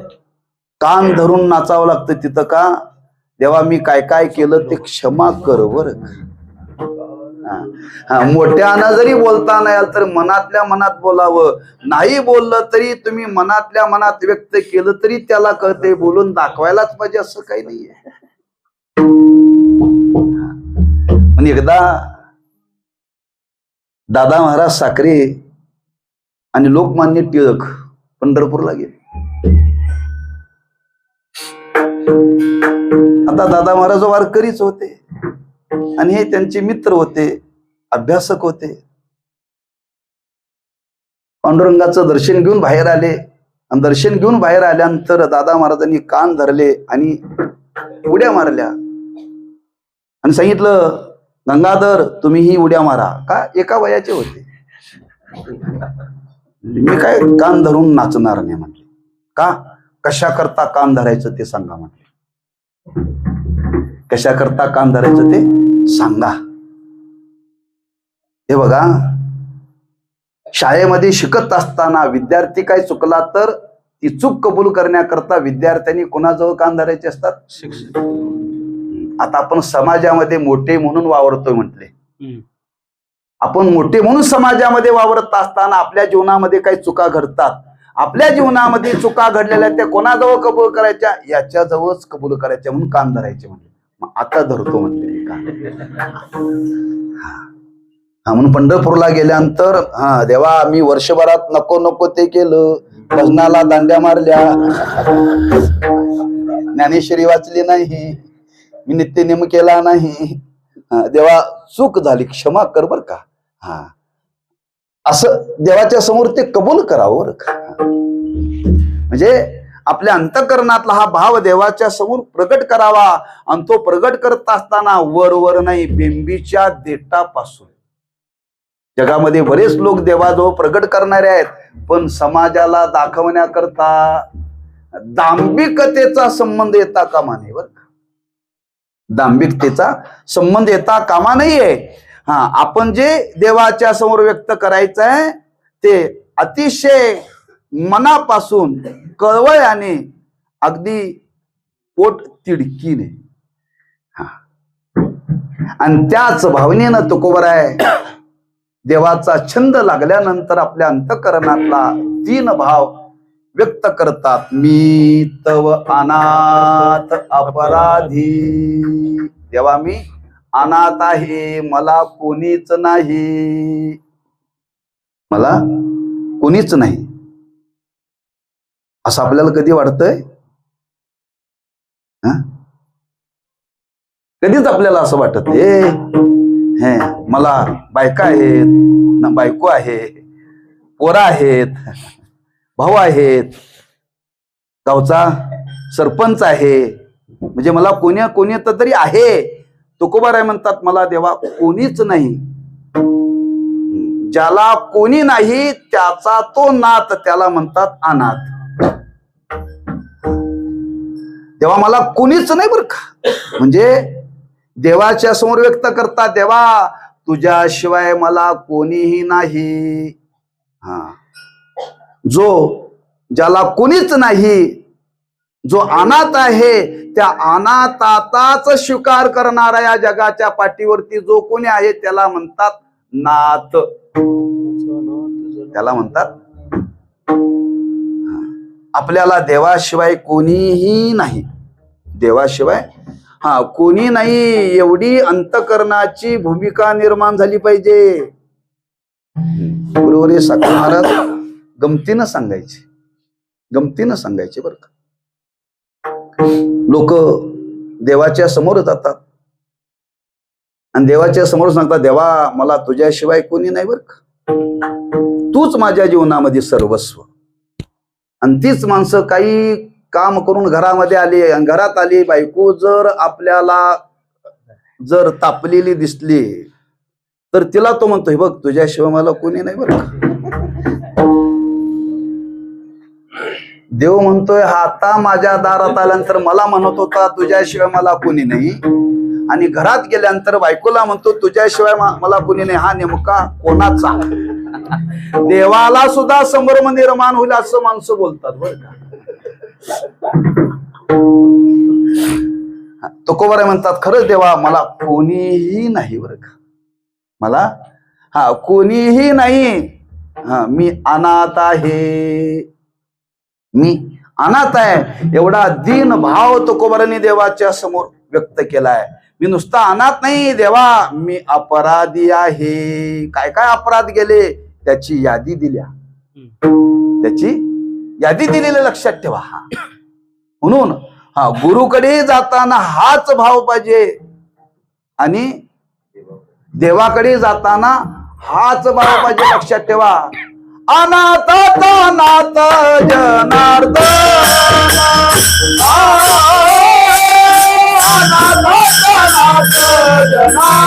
कान धरून नाचावं लागतं तिथं. का देवा मी काय काय केलं ते क्षमा कर बर. मोठ्यानं जरी बोलता नाही आलं तर मनातल्या मनात बोलावं. नाही बोललं तरी तुम्ही मनातल्या मनात व्यक्त केलं तरी त्याला कळते. बोलून दाखवायलाच पाहिजे असं काही नाहीये. पण एकदा दादा महाराज साखरे आणि लोकमान्य टिळक पंढरपूरला गेले. आता दादा महाराज वारकरीच होते आणि हे त्यांचे मित्र होते, अभ्यासक होते. पांडुरंगाचं दर्शन घेऊन बाहेर आले आणि दर्शन घेऊन बाहेर आल्यानंतर दादा महाराजांनी कान धरले आणि उड्या मारल्या आणि सांगितलं, गंगाधर तुम्हीही उड्या मारा. का एका वयाचे होते. मी काय कान धरून नाचणार नाही म्हटले. का कशा करता कान धरायचं ते सांगा म्हटले. कशा करता कान धरायचं ते सांगा. हे बघा, शाळेमध्ये शिकत असताना विद्यार्थी काय चुकला तर ती चूक कबूल करण्याकरता विद्यार्थ्यांनी कोणाजवळ कान धरायचे असतात? शिक्षक. आता आपण समाजामध्ये मोठे म्हणून वावरतोय म्हटले. आपण मोठे म्हणून समाजामध्ये वावरत असताना आपल्या जीवनामध्ये काही चुका घडतात. आपल्या जीवनामध्ये चुका घडलेल्या त्या कोणाजवळ कबूल करायच्या? याच्याजवळच कबूल करायच्या म्हणून कान धरायचे म्हटले. मग आता धरतो म्हटले म्हणून पंढरपूरला गेल्यानंतर देवा मी वर्षभरात नको नको ते केलं. भजनाला दांड्या मारल्या, ज्ञानेश्वरी वाचली नाही, मी नित्यनेम केला नाही. देवा चूक झाली, क्षमा कर बर का. असं देवाच्या समोर ते कबूल करावं. म्हणजे आपल्या अंतःकरणातला हा भाव देवाच्या समोर प्रगट करावा. आणि तो प्रगट करत असताना वर नाही, बिंबीच्या देठापासून. जगामध्ये बरेच लोक देवाजवळ प्रगट करणारे आहेत, पण समाजाला दाखवण्याकरता दांभिकतेचा संबंध येता कामा नये. बरं का, दांभिकतेचा संबंध येता कामा नाहीये. आपण जे देवाच्या समोर व्यक्त करायचं आहे ते अतिशय मनापासून, कळवळ्याने, अगदी पोट तिडकीने, आणि त्याच भावनेनं तुकोबराय देवाचा छंद लागल्यानंतर आपल्या अंतःकरणातला 3 भाव व्यक्त करतात. मी तव अनाथ अपराधी. देवा मी अनाथ आहे, मला कोणीच नाही, मला कोणीच नाही. असं आपल्याला कधी वाटतंय? कधीच आपल्याला असं वाटत हे मला बायका आहेत ना, बायको आहे, पोरं आहेत, भाऊ आहेत, गावचा सरपंच आहे, म्हणजे मला कोणी तरी आहे. तुकोबाराय म्हणतात मला देवा कोणीच नाही. ज्याला कोणी नाही त्याचा तो नाथ, त्याला म्हणतात अनाथ. देवा मला कोणीच नाही बरं का, म्हणजे देवाच्या समोर व्यक्त करतात, देवा तुझ्याशिवाय मला कोणीही नाही. ज्याला कोणीच नाही, जो अनाथ आहे, त्या अनाथाचाच स्वीकार करणारा या जगाच्या पाठीवरती जो कोणी आहे त्याला म्हणतात नाथ, त्याला म्हणतात. आपल्याला देवाशिवाय कोणीही नाही, देवाशिवाय कोणी नाही, एवढी अंतःकरणाची भूमिका निर्माण झाली पाहिजे. गुरुवर्य साखर महाराज गमतीनं सांगायचे बरं का. लोक देवाच्या समोर जातात आणि देवाच्या समोर सांगतात, देवा मला तुझ्याशिवाय कोणी नाही बरं का, तूच माझ्या जीवनामध्ये सर्वस्व. आणि तीच माणसं काही काम करून घरामध्ये आली, घरात आली, बायको जर आपल्याला जर तापलेली दिसली तर तिला तो म्हणतो, हे बघ तुझ्याशिवाय मला कोणी नाही बरं का. देव म्हणतोय, आता माझ्या दारात आल्यानंतर मला म्हणत होता तुझ्याशिवाय मला कोणी नाही, आणि घरात गेल्यानंतर बायकोला म्हणतो तुझ्याशिवाय मला कोणी नाही. हा नेमका कोणाचा? देवाला सुद्धा संभ्रम निर्माण होईल असं माणसं बोलतात बरं का. तुकोबाराय म्हणतात, खरंच देवा मला कोणीही नाही बरं का, मला कोणीही नाही. मी अनाथ आहे, मी अनाथ आहे. एवढा दीन भाव तुकोबारांनी देवाच्या समोर व्यक्त केलाय. मी नुसता अनाथ नाही देवा, मी अपराधी आहे. काय काय अपराध गेले त्याची यादी दिल्या, त्याची यादी दिलेली लक्षात ठेवा. म्हणून गुरुकडे जाताना हाच भाव पाहिजे, आणि देवाकडे जाताना हाच भाव पाहिजे. लक्षात ठेवा, अनाथ नाथ जनार्दन, अनाथ नाथ जनार्दन,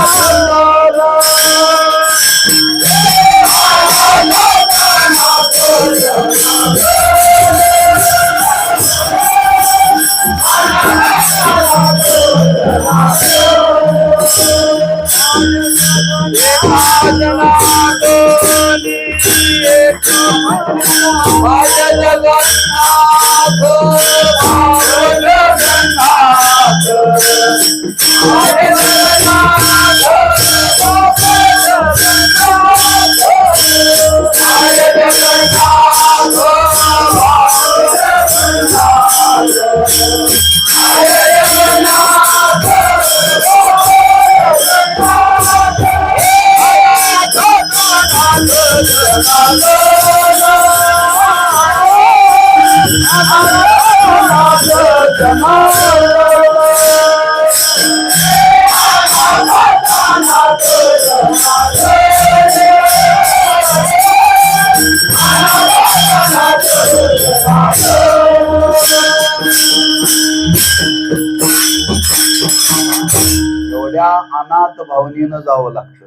अनाथ भावनेनं जावं लागतं.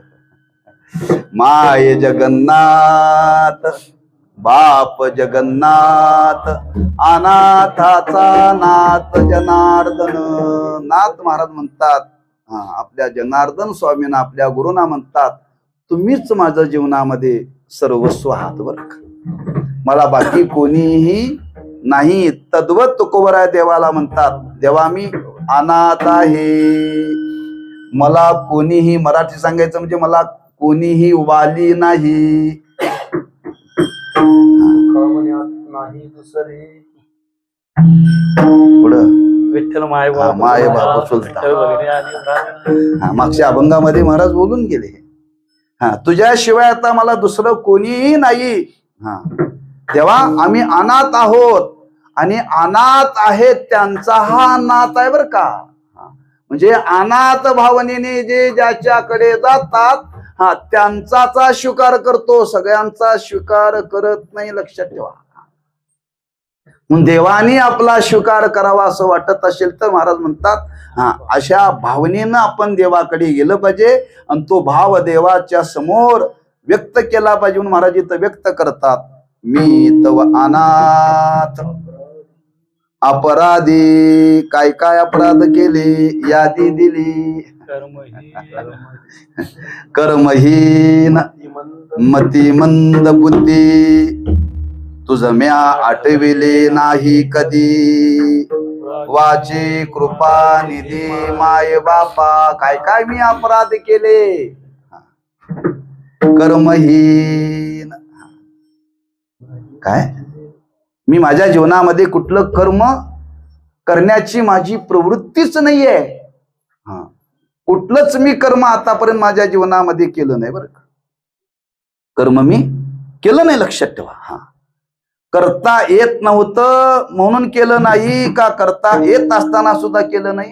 माय जगन्नाथ बाप जगन्नाथ अनाथाचा नाथ जनार्दन. नाथ महाराज म्हणतात, आपल्या जनार्दन स्वामींना आपल्या गुरुना म्हणतात, तुम्हीच माझं जीवनामध्ये सर्वस्व आहात बरं का, मला बाकी कोणीही नाही. तद्वत तुकोबराय देवाला म्हणतात, देवा मी अनाथ आहे, मला कोणीही, मराठी सांगायचं म्हणजे मला कोणीही वाली नाही. नाही दुसरे पुढं विठ्ठल माय बाप माय बाप चुलता. विठ्ठल वगैरे आणि मागच्या अभंगामध्ये महाराज बोलून गेले. तुझ्याशिवाय आता मला दुसरं कोणीही नाही. तेव्हा आम्ही अनाथ आहोत आणि अनाथ आहेत त्यांचा हा नाथ आहे बर का. म्हणजे अनाथ भावनेने जे ज्याच्याकडे जातात त्यांचाचा स्वीकार करतो, सगळ्यांचा स्वीकार करत नाही, लक्षात ठेवा. देवानी आपला स्वीकार करावा असं वाटत असेल तर महाराज म्हणतात अशा भावनेनं आपण देवाकडे गेलं पाहिजे आणि तो भाव देवाच्या समोर व्यक्त केला पाहिजे. म्हणून महाराज इथं व्यक्त करतात, मी तव अनाथ अपराधी. काय काय अपराध केले यादी दिली. कर्महीन मतिमंद बुद्धी तुझ म्या आठविले नाही कधी. वाचे कृपा निधी माय बापा. काय काय मी अपराध केले. कर्महीन काय, मी माझ्या जीवनामध्ये कुठलं कर्म करण्याची माझी प्रवृत्तीच नाहीये. कुठलंच मी कर्म आतापर्यंत माझ्या जीवनामध्ये केलं नाही बरं का. कर्म मी केलं नाही, लक्षात ठेवा. करता येत नव्हतं म्हणून केलं नाही का करता येत असताना सुद्धा केलं नाही.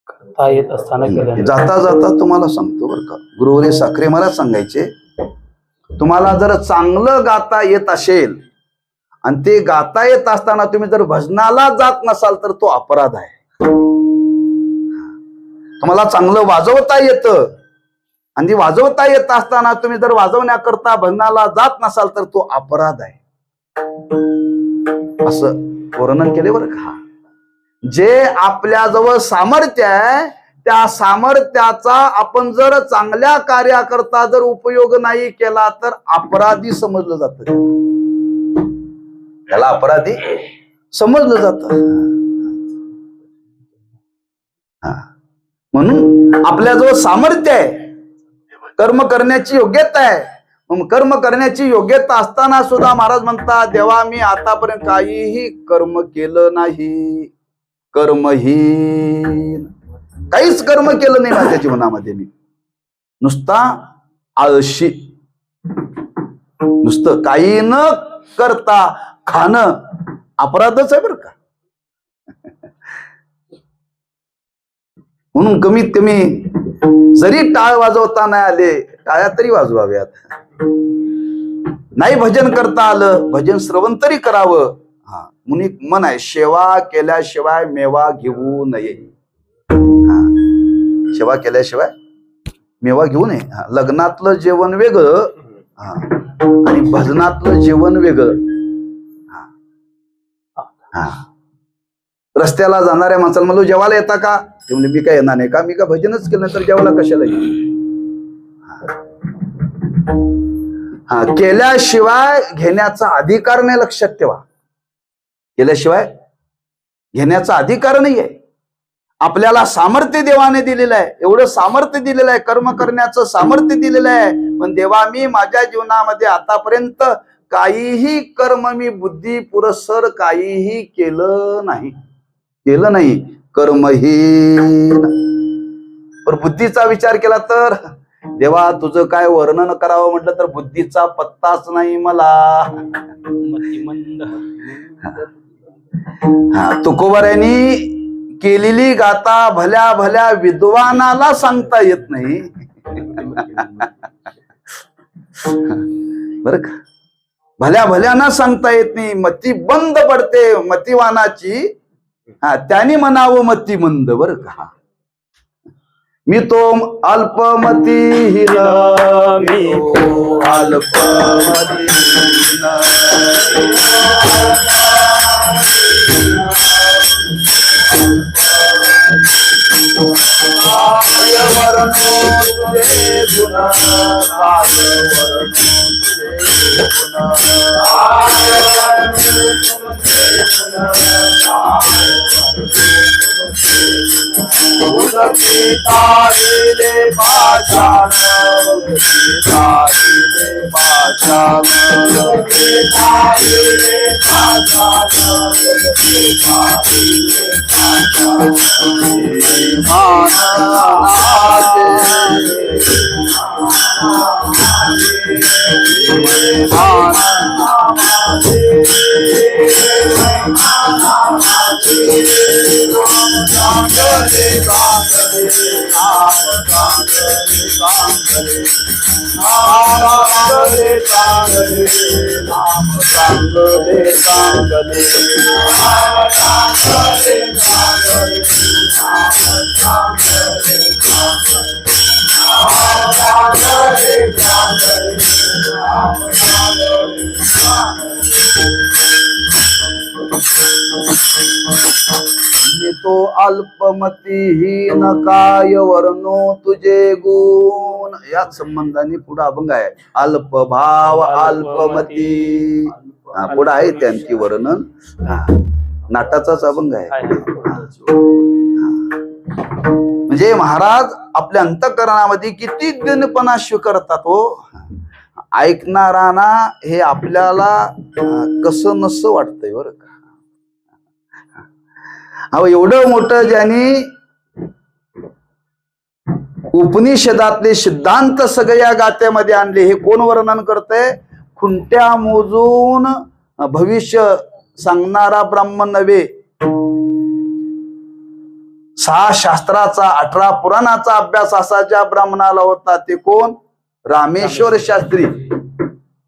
करता येत असताना केलं. जाता जाता तुम्हाला सांगतो बरं का, गुरुवरे साखरे मला सांगायचे, तुम्हाला जर चांगलं गाता येत असेल आणि ते गाता येत असताना तुम्ही जर भजनाला जात नसाल तर तो अपराध आहे. तुम्हाला चांगलं वाजवता येतं आणि ती वाजवता येत असताना तुम्ही जर वाजवण्याकरता भजनाला जात नसाल तर तो अपराध आहे, असं वर्णन केले बरं का. जे आपल्याजवळ सामर्थ्य आहे त्या सामर्थ्याचा आपण जर चांगल्या कार्याकरता जर उपयोग नाही केला तर अपराधी समजलं जात. त्याला अपराधी समजलं जात. म्हणून आपल्याजवळ सामर्थ्य आहे, कर्म करण्याची योग्यता आहे. मग कर्म करण्याची योग्यता असताना सुद्धा महाराज म्हणतात, देवा मी आतापर्यंत काहीही कर्म केलं नाही. कर्महीन, काहीच कर्म केलं नाही माझ्या जीवनामध्ये. मी नुसता आळशी, नुसतं काही न करता खाणं अपराधच आहे बरं का. म्हणून कमीत कमी जरी टाळ वाजवता नाही आले, टाळ्या तरी वाजवाव्यात. नाही भजन करता आलं, भजन श्रवण तरी करावं. म्हणून मन आहे, सेवा केल्याशिवाय मेवा घेऊ नये. सेवा केल्याशिवाय मेवा घेऊ नये. लग्नातलं जेवण वेगळं आणि भजनातलं जेवण वेगळं. रस्त्याला जाणाऱ्या माणसाला म्हणलो जेवायला येता का, ते म्हणजे मी काय येणार नाही का, मी का भजनच केलं नाही तर जेवायला कशाला येईल. केल्याशिवाय घेण्याचा अधिकार नाही, लक्षात ठेवा. केल्याशिवाय घेण्याचा अधिकार नाहीये. आपल्याला सामर्थ्य देवाने दिलेलं आहे, एवढं सामर्थ्य दिलेलं आहे, कर्म करण्याचं सामर्थ्य दिलेलं आहे. पण देवा मी माझ्या जीवनामध्ये आतापर्यंत काहीही कर्म मी बुद्धी पुरस्सर काहीही केलं नाही. कर्महीन. पण बुद्धीचा विचार केला तर देवा तुझं काय वर्णन करावं म्हटलं तर बुद्धीचा पत्ताच नाही मला. तुकोबऱ्यांनी केलेली गाता भल्या भल्या विद्वानाला सांगता येत नाही बर का. भल्या भल्याना सांगता येत नाही. मती बंद पडते मतिवानाची, त्याने म्हणावं मती मंद बर का. मी तो अल्पमतीहीन, मी तो अल्पमतीहीन. काय वर्णू तुझे गुण, काय वर्णू तुझे गुण, तारिले पाषाण, तारिले पाषाण, तारिले पाषाण, मी तो अल्पमतीहीन, काय वर्णू तुझे गुण. याच संबंधाने पुढे अभंग आहे. अल्पभाव अल्पमती, पुढे आहे त्यांची वर्णन. नाटाचाच अभंग आहे. म्हणजे महाराज आपल्या अंतःकरणामध्ये किती दिनपणा स्वीकारतात हो. ऐकणारांना हे आपल्याला कसं नसं वाटतंय बरं का. अहो एवढं मोठं ज्यांनी उपनिषदातले सिद्धांत सगळ्या गात्यामध्ये आणले, हे कोण वर्णन करतंय? खुंट्या मोजून भविष्य सांगणारा ब्राह्मण नव्हे. 6 शास्त्राचा 18 पुराणाचा अभ्यास असा ज्या ब्राह्मणाला होता ते कोण? रामेश्वर शास्त्री.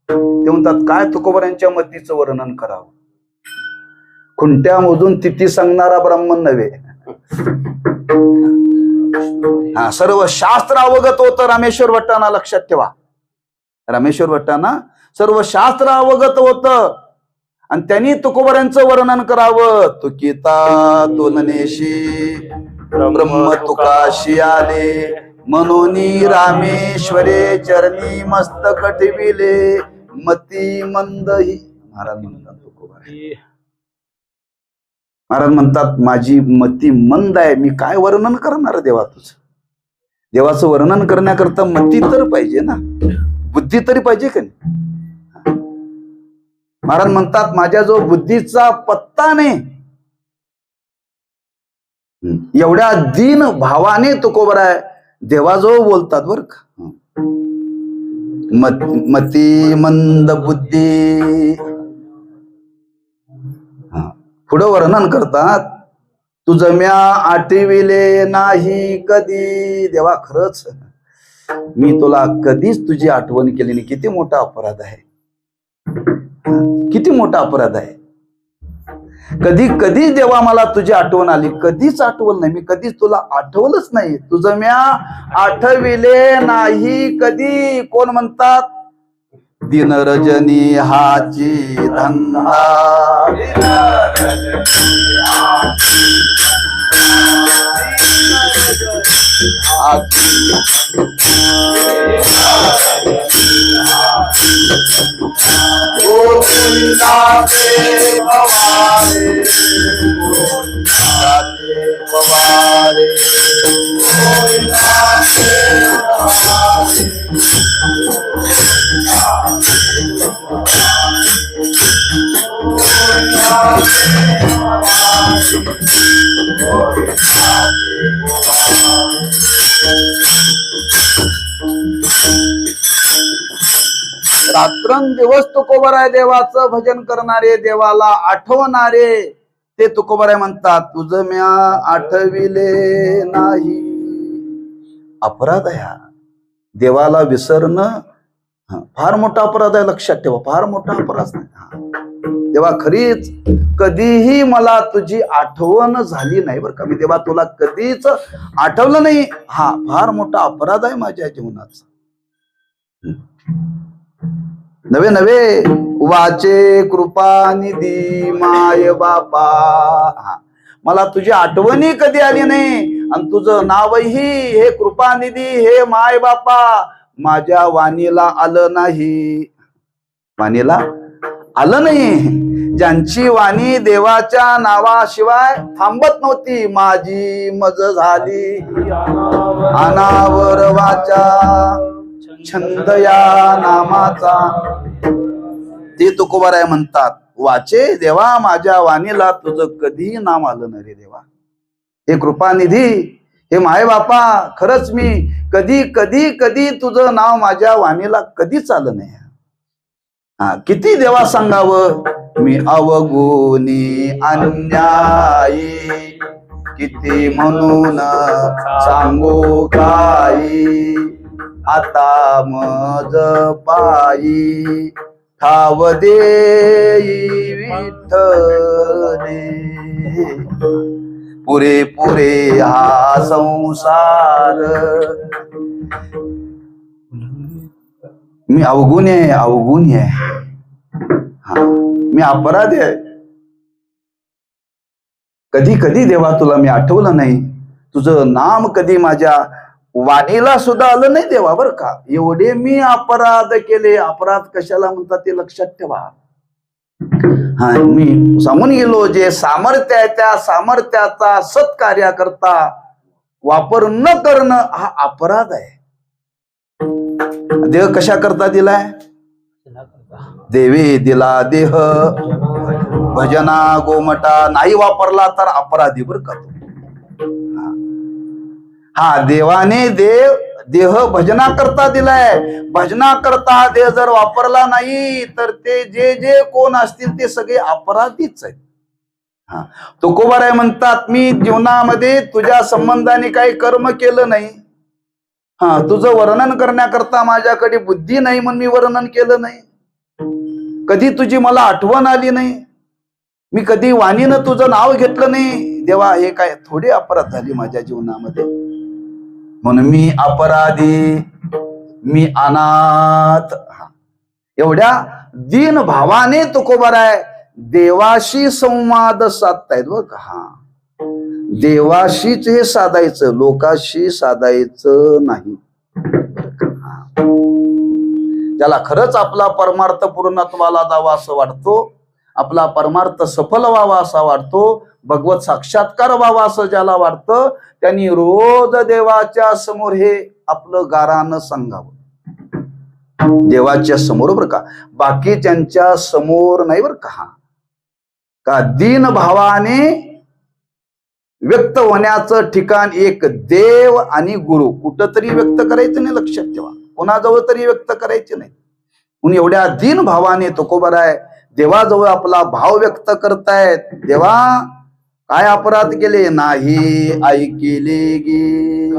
ते म्हणतात काय तुकोबरांच्या मतीचं वर्णन करावं. खुंट्या मोजून तिथी सांगणारा ब्राह्मण नव्हे. हा, सर्व शास्त्र अवगत होतं रामेश्वर भट्टांना. लक्षात ठेवा, रामेश्वर भट्टांना सर्व शास्त्र अवगत होतं आणि त्यांनी तुकोबरांचं वर्णन करावं. तुकिता दोननेशी ब्रह्म तुकाशी आले, मनोनी रामेश्वरे चरणी मस्तक ठेविले, मती मंद ही. महाराज म्हणतात तुकोबा, महाराज म्हणतात माझी मती मंद आहे. मी काय वर्णन करणार देवा तुझं? देवाचं वर्णन करण्याकरता मती तर पाहिजे ना, बुद्धी तरी पाहिजे का नाही. महाराज म्हणतात माझ्या जो बुद्धीचा पत्ता नाही. एवढ्या दीन भावाने तुकोबराय देवाजवळ बोलतात बर का. मती मंद बुद्धी. पुढं वर्णन करतात तुझं म्या आठविले नाही कधी. देवा खरंच मी तुला कधीच तुझी आठवण केली नाही. किती मोठा अपराध आहे, किती मोठा अपराध आहे. कधी कधी देवा मला तुझी आठवण आली, कधीच आठवण नाही. मी कधीच तुला आठवलंच नाही. तुझं म्या आठविले नाही कधी. कोण म्हणतात? दिन रजनी हाची धंदा, रात्रंदिवस तुकोबराय देवाचं भजन करणारे, देवाला आठवणारे ते तुकोबराय म्हणतात तुझं म्या आठविले नाही. अपराध आहे हा. देवाला विसरणं फार मोठा अपराध आहे. लक्षात ठेवा, फार मोठा अपराध नाही. तेव्हा खरीच कधीही मला तुझी आठवण झाली नाही बरं का. मी तेव्हा तुला कधीच आठवलं नाही. हा फार मोठा अपराध आहे माझ्या जीवनाचा. नवे नवे वाचे कृपा निधी माय बापा. हा मला तुझी आठवणी कधी आली नाही आणि तुझं नावही हे कृपानिधी हे माय बापा माझ्या वाणीला आलं नाही. वाणीला आलं नाही. ज्यांची वाणी देवाच्या नावाशिवाय थांबत नव्हती माझी मज झाली अनावर वाचा छंद या नामाचा. ते तुकोबाराय म्हणतात वाचे देवा माझ्या वाणीला तुझं कधी नाम आलं नाही रे देवा. हे कृपानिधी हे माय बापा खरंच मी कधी कधी कधी तुझं नाव माझ्या वाणीला कधीच आलं नाही. हा किती देवा सांगावं मी अवगुणी अन्यायी किती म्हणून सांगू काही आता मज पायी ठाव देई विठ्ठले पुरे पुरे हा संसार. मी अवगुणी आहे अवगुणी आहे. हा मी अपराधी आहे. कधी कधी देवा तुला मी आठवलं नाही. तुझं नाम कधी माझ्या वाणीला सुद्धा आलं नाही देवा बर का. एवढे मी अपराध केले. अपराध कशाला म्हणतात ते लक्षात ठेवा. हा मी सांगून गेलो जे सामर्थ्य आहे त्या सामर्थ्याचा सत्कार्य करता वापर न करणं हा अपराध आहे. देह कशा करता दिलाय. देवे दिला देह भजना गोमटा नाही वापरला तर अपराधी बर का. हा देवाने देह भजना करता दिलाय. भजना करता देह जर वापरला नाही तर ते जे जे कोण असतील ते सगळे अपराधीच आहेत. हा तुकोबाराय म्हणतात मी जीवनामध्ये तुझ्या संबंधाने काही कर्म केलं नाही. हा तुझं वर्णन करण्याकरता माझ्याकडे बुद्धी नाही म्हणून मी वर्णन केलं नाही. कधी तुझी मला आठवण आली नाही. मी कधी वाणीनं तुझं नाव घेतलं नाही. देवा हे काय थोडे अपराध झाले माझ्या जीवनामध्ये. म्हणून मी अपराधी मी अनाथ. एवढ्या दीन भावाने तुकोबाराय देवाशी संवाद साधतायत बघ. हा देवाशीच हे साधायचं लोकाशी साधायचं नाही. ज्याला खरंच आपला परमार्थ पूर्णत्वाला जावा असं वाटतो आपला परमार्थ सफल व्हावा असा वाटतो भगवत साक्षात्कार व्हावा असं ज्याला वाटतं त्यांनी रोज देवाच्या समोर हे आपलं गारानं सांगावं. देवाच्या समोर बर का बाकी त्यांच्या समोर नाही बर का. का दीन भावाने व्यक्त होण्याचं ठिकाण एक देव आणि गुरु. कुठंतरी व्यक्त करायचं नाही लक्षात ठेवा. कोणाजवळ तरी व्यक्त करायचे नाही. म्हणून एवढ्या दीन भावाने तुकोबाराय देवाजवळ आपला भाव व्यक्त करतायत. देवा काय अपराध केले नाही ऐकिले गे.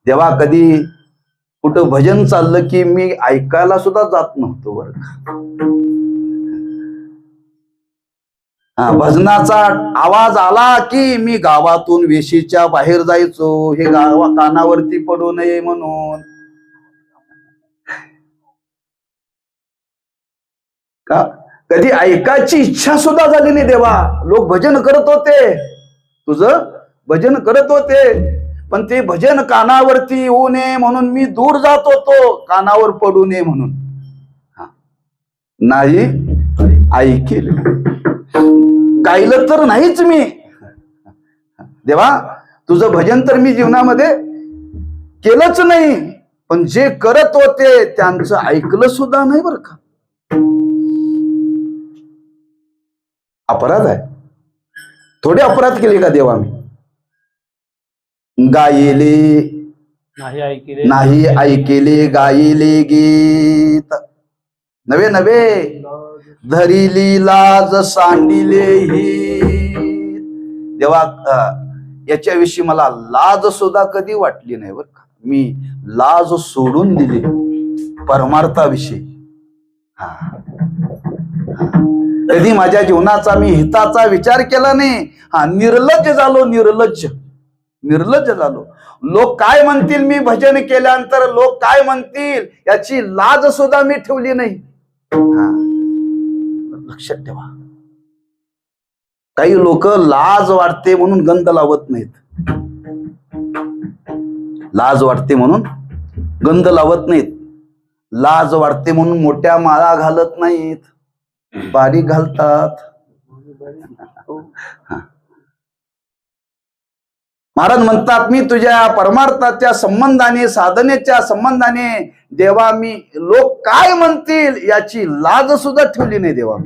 देवा कधी कुठं भजन चाललं की मी ऐकायला सुद्धा जात नव्हतो बर का. भजनाचा आवाज आला की मी गावातून वेशीच्या बाहेर जायचो हे कानावरती पडू नये म्हणून. का कधी ऐकायची इच्छा सुद्धा झाली नाही देवा. लोक भजन करत होते तुझं भजन करत होते पण ते भजन कानावरती येऊ नये म्हणून मी दूर जात होतो कानावर पडू नये म्हणून. नाही ऐकेल गायलं तर नाहीच मी. देवा तुझं भजन तर मी जीवनामध्ये केलंच नाही पण जे करत होते त्यांचं ऐकलं सुद्धा नाही बर का. अपराध आहे. थोडे अपराध केले का देवा मी. गायले नाही ऐकेले गायले गीत नवे नवे धरिली लाज सांडिले ही. देवा याच्याविषयी मला लाज सुद्धा कधी वाटली नाही बर का. मी लाज सोडून दिली परमार्थाविषयी. कधी माझ्या जीवनाचा मी हिताचा विचार केला नाही. हा, निर्लज्ज झालो, निर्लज्ज झालो. लोक काय म्हणतील मी भजन केल्यानंतर, लोक काय म्हणतील याची लाज सुद्धा मी ठेवली नाही. हा, लक्षात ठेवा. काही लोक लाज वाटते म्हणून गंध लावत नाहीत. लाज वाटते म्हणून गंध लावत नाहीत. लाज वाटते म्हणून मोठ्या माळा घालत नाहीत, बारीक घालतात. महाराज म्हणतात, मी तुझ्या परमार्थाच्या संबंधाने, साधनेच्या संबंधाने देवा मी लोक काय म्हणतील याची लाज सुद्धा ठेवली नाही देवा.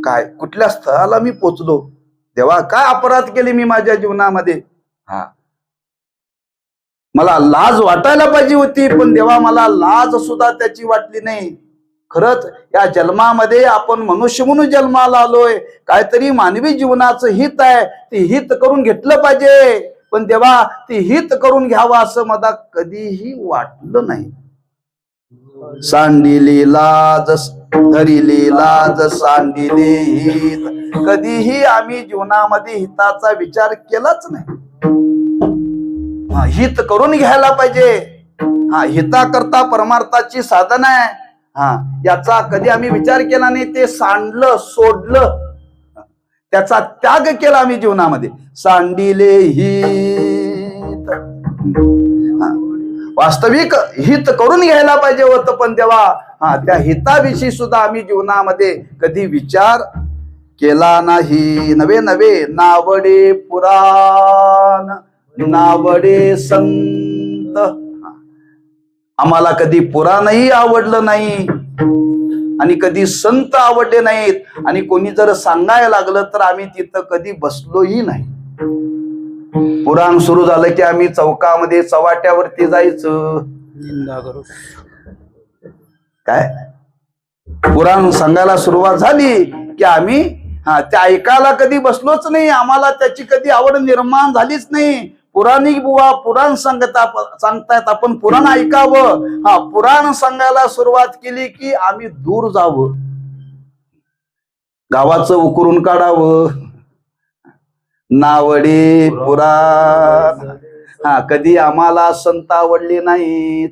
काय कुठल्या स्थळाला मी पोचलो देवा, काय अपराध केले मी माझ्या जीवनामध्ये. हा, मला लाज वाटायला पाहिजे होती, पण देवा मला लाज सुद्धा त्याची वाटली नाही. खरंच या जन्मामध्ये आपण मनुष्य म्हणून जन्माला आलोय, काहीतरी मानवी जीवनाचं हित आहे, ते हित करून घेतलं पाहिजे. पण देवा ते हित करून घ्यावं असं मला कधीही वाटलं नाही. सांडिली लाज धरिली लाज सांडिले हित, कधीही आम्ही जीवनामध्ये हिताचा विचार केलाच नाही. हित करून घ्यायला पाहिजे. हा, हिताकरता परमार्थाची साधना आहे. हा, याचा कधी आम्ही विचार केला नाही. ते सांडलं, सोडलं, त्याचा त्याग केला आम्ही जीवनामध्ये. सांडिले हित, वास्तविक हित करून घ्यायला पाहिजे होतं, पण तेव्हा त्या हिताविषयी सुद्धा आम्ही जीवनामध्ये कधी विचार केला नाही. नवे नवे नावडे पुराण, नावडे संत. आम्हाला कधी पुराणही आवडलं नाही आणि कधी संत आवडले नाहीत. आणि कोणी जर सांगायला लागलं तर आम्ही तिथं कधी बसलोही नाही. पुराण सुरू झालं की आम्ही चौकामध्ये चव्हाट्यावरती जायचं. काय पुराण सांगायला सुरुवात झाली की आम्ही ते ऐकायला कधी बसलोच नाही. आम्हाला त्याची कधी आवड निर्माण झालीच नाही. पुराणिक बुवा पुराण सांगतायत, आपण पुराण ऐकावं. हा, पुराण सांगायला सुरुवात केली की आम्ही दूर जावं, गावाचं उकरून काढावं. नावडे पुराण. हा, कधी आम्हाला संत आवडले नाहीत.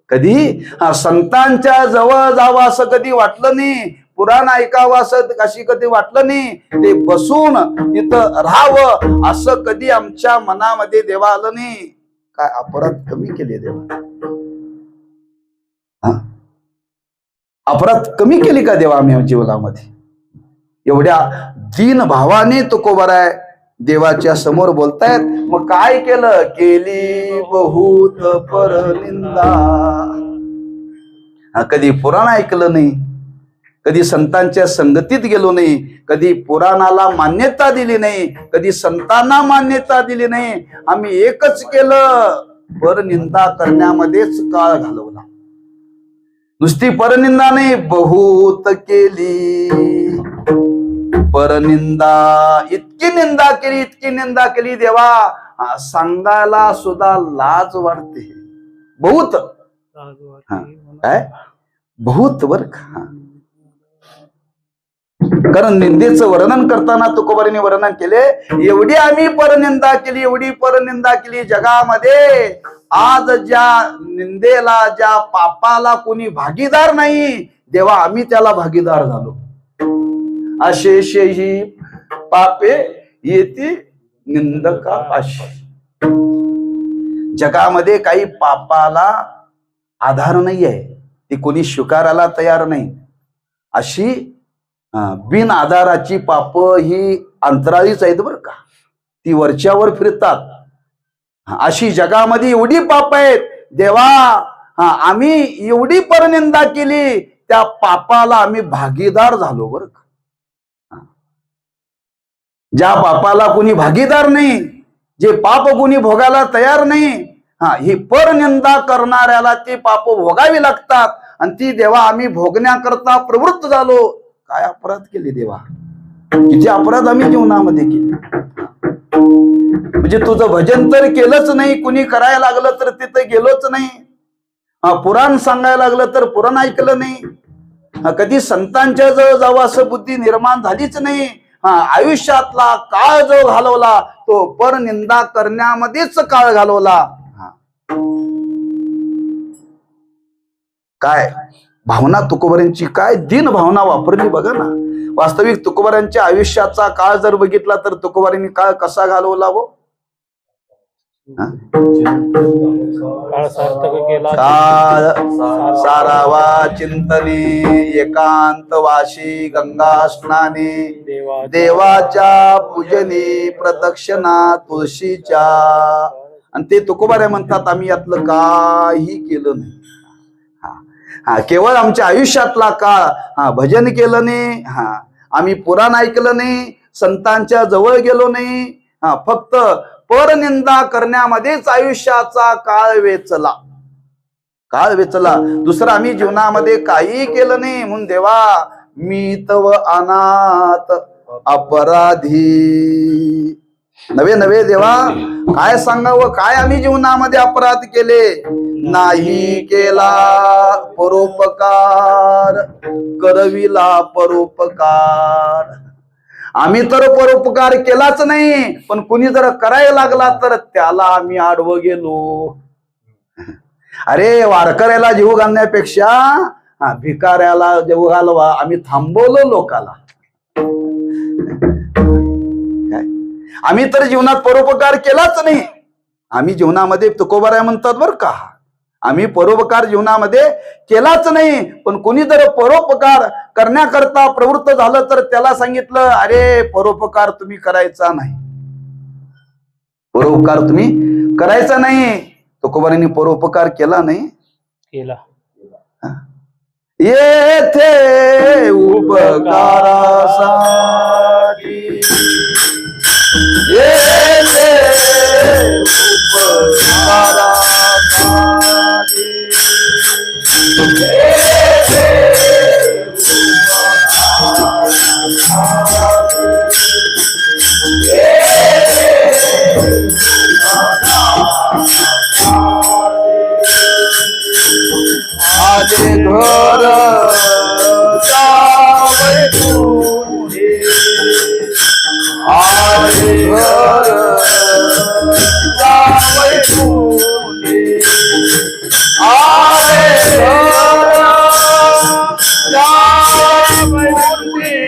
कधी संतांच्या जवळ जावं असं कधी वाटलं नाही. पुराण ऐकावं असं कशी कधी वाटलं नाही. ते बसून तिथं राहावं असं कधी आमच्या मनामध्ये देवा आलं नाही. काय अपराध कमी केले देवा? अपराध कमी केली का देवा आम्ही जीवनामध्ये? एवढ्या दीन भावाने तुकोबाराय देवाच्या समोर बोलतायत. मग काय केलं? केली बहुत परनिंदा. कधी पुराण ऐकलं नाही, कधी संतांच्या संगतीत गेलो नाही, कधी पुराणाला मान्यता दिली नाही, कधी संतांना मान्यता दिली नाही. आम्ही एकच केलं, परनिंदा करण्यामध्येच काळ घालवला. नुसती परनिंदा नाही, बहुत केली परनिंदा. इतकी निंदा केली, इतकी निंदा केली देवा सांगायला सुद्धा लाज वाटते. बहुत काय बहुत बर का. कारण निंदेचं वर्णन करताना तुकोबारांनी वर्णन केले, एवढी आम्ही परनिंदा केली, एवढी परनिंदा केली जगामध्ये. आज ज्या निंदेला, ज्या पापाला कोणी भागीदार नाही देवा, आम्ही त्याला भागीदार झालो. अशेष ही पापे येती निंदका पाशी. जगामध्ये काही पापाला आधार नाही आहे, ती कोणी स्वीकारायला तयार नाही. अशी बिन आधाराची पाप ही अंतराळीच आहेत बर का, ती वरच्यावर फिरतात. अशी जगामध्ये एवढी पाप आहेत देवा. आम्ही एवढी परनिंदा केली, त्या पापाला आम्ही भागीदार झालो बर का. ज्या पापाला कोणी भागीदार नाही, जे पाप कोणी भोगायला तयार नाही, ही परनिंदा करणाऱ्याला ते पाप भोगावी लागतात. आणि ती देवा आम्ही भोगण्याकरता प्रवृत्त झालो. काय अपराध केले देवा, किती अपराध आम्ही जीवनामध्ये केले. म्हणजे तुझं भजन तर केलंच नाही, कुणी करायला लागलं तर तिथं गेलोच नाही. पुराण सांगायला लागलं तर पुराण ऐकलं नाही. कधी संतांच्या जवळ जावं असं बुद्धी निर्माण झालीच नाही. आयुष्यातला काळ जो घालवला तो परनिंदा करण्यामध्येच काळ घालवला. काय भावना तुकोबारांची, काय दिन भावना वापरली बघा ना. वास्तविक तुकोबारांच्या आयुष्याचा काळ जर बघितला तर तुकोबारांनी काळ कसा घालवला हो. काळ सार्थक केला. काळ सारावा चिंतनी एकांत वाशी गंगा स्नानी देवाच्या पूजनी प्रदक्षिणा तुळशीच्या. आणि ते तुकोबारे म्हणतात आम्ही यातलं काही केलं नाही. केवळ आमच्या आयुष्यातला काळ भजन केलं नाही, आम्ही पुराण ऐकलं नाही, संतांच्या जवळ गेलो नाही, फक्त परनिंदा करण्यामध्येच आयुष्याचा काळ वेचला. दुसरं आम्ही जीवनामध्ये काही केलं नाही. म्हणून देवा मी तव अनाथ अपराधी. नवे देवा काय सांगावं, काय आम्ही जीवनामध्ये अपराध केले. नाही केला परोपकार करविला परोपकार. आम्ही तर परोपकार केलाच नाही, पण कुणी जर करायला लागला तर त्याला आम्ही आडवं गेलो. अरे वारकऱ्याला जीव घालण्यापेक्षा भिकाऱ्याला जीव घालवा आम्ही थांबवलो लोकाला. आम्ही तर जीवनात परोपकार केलाच नाही. आम्ही जीवनामध्ये तुकोबाराय म्हणतात बर का, आम्ही परोपकार जीवनामध्ये केलाच नाही, पण कोणी जर परोपकार करण्याकरता प्रवृत्त झालं तर त्याला सांगितलं अरे परोपकार तुम्ही करायचा नाही, परोपकार तुम्ही करायचा नाही. तुकोबारांनी परोपकार केला नाही. केला. येथे उपकारासाठी येथे उपकारासाठी आले घर जावई तुझे, आले घर जावई तुझे, आले घर जावई तुझे.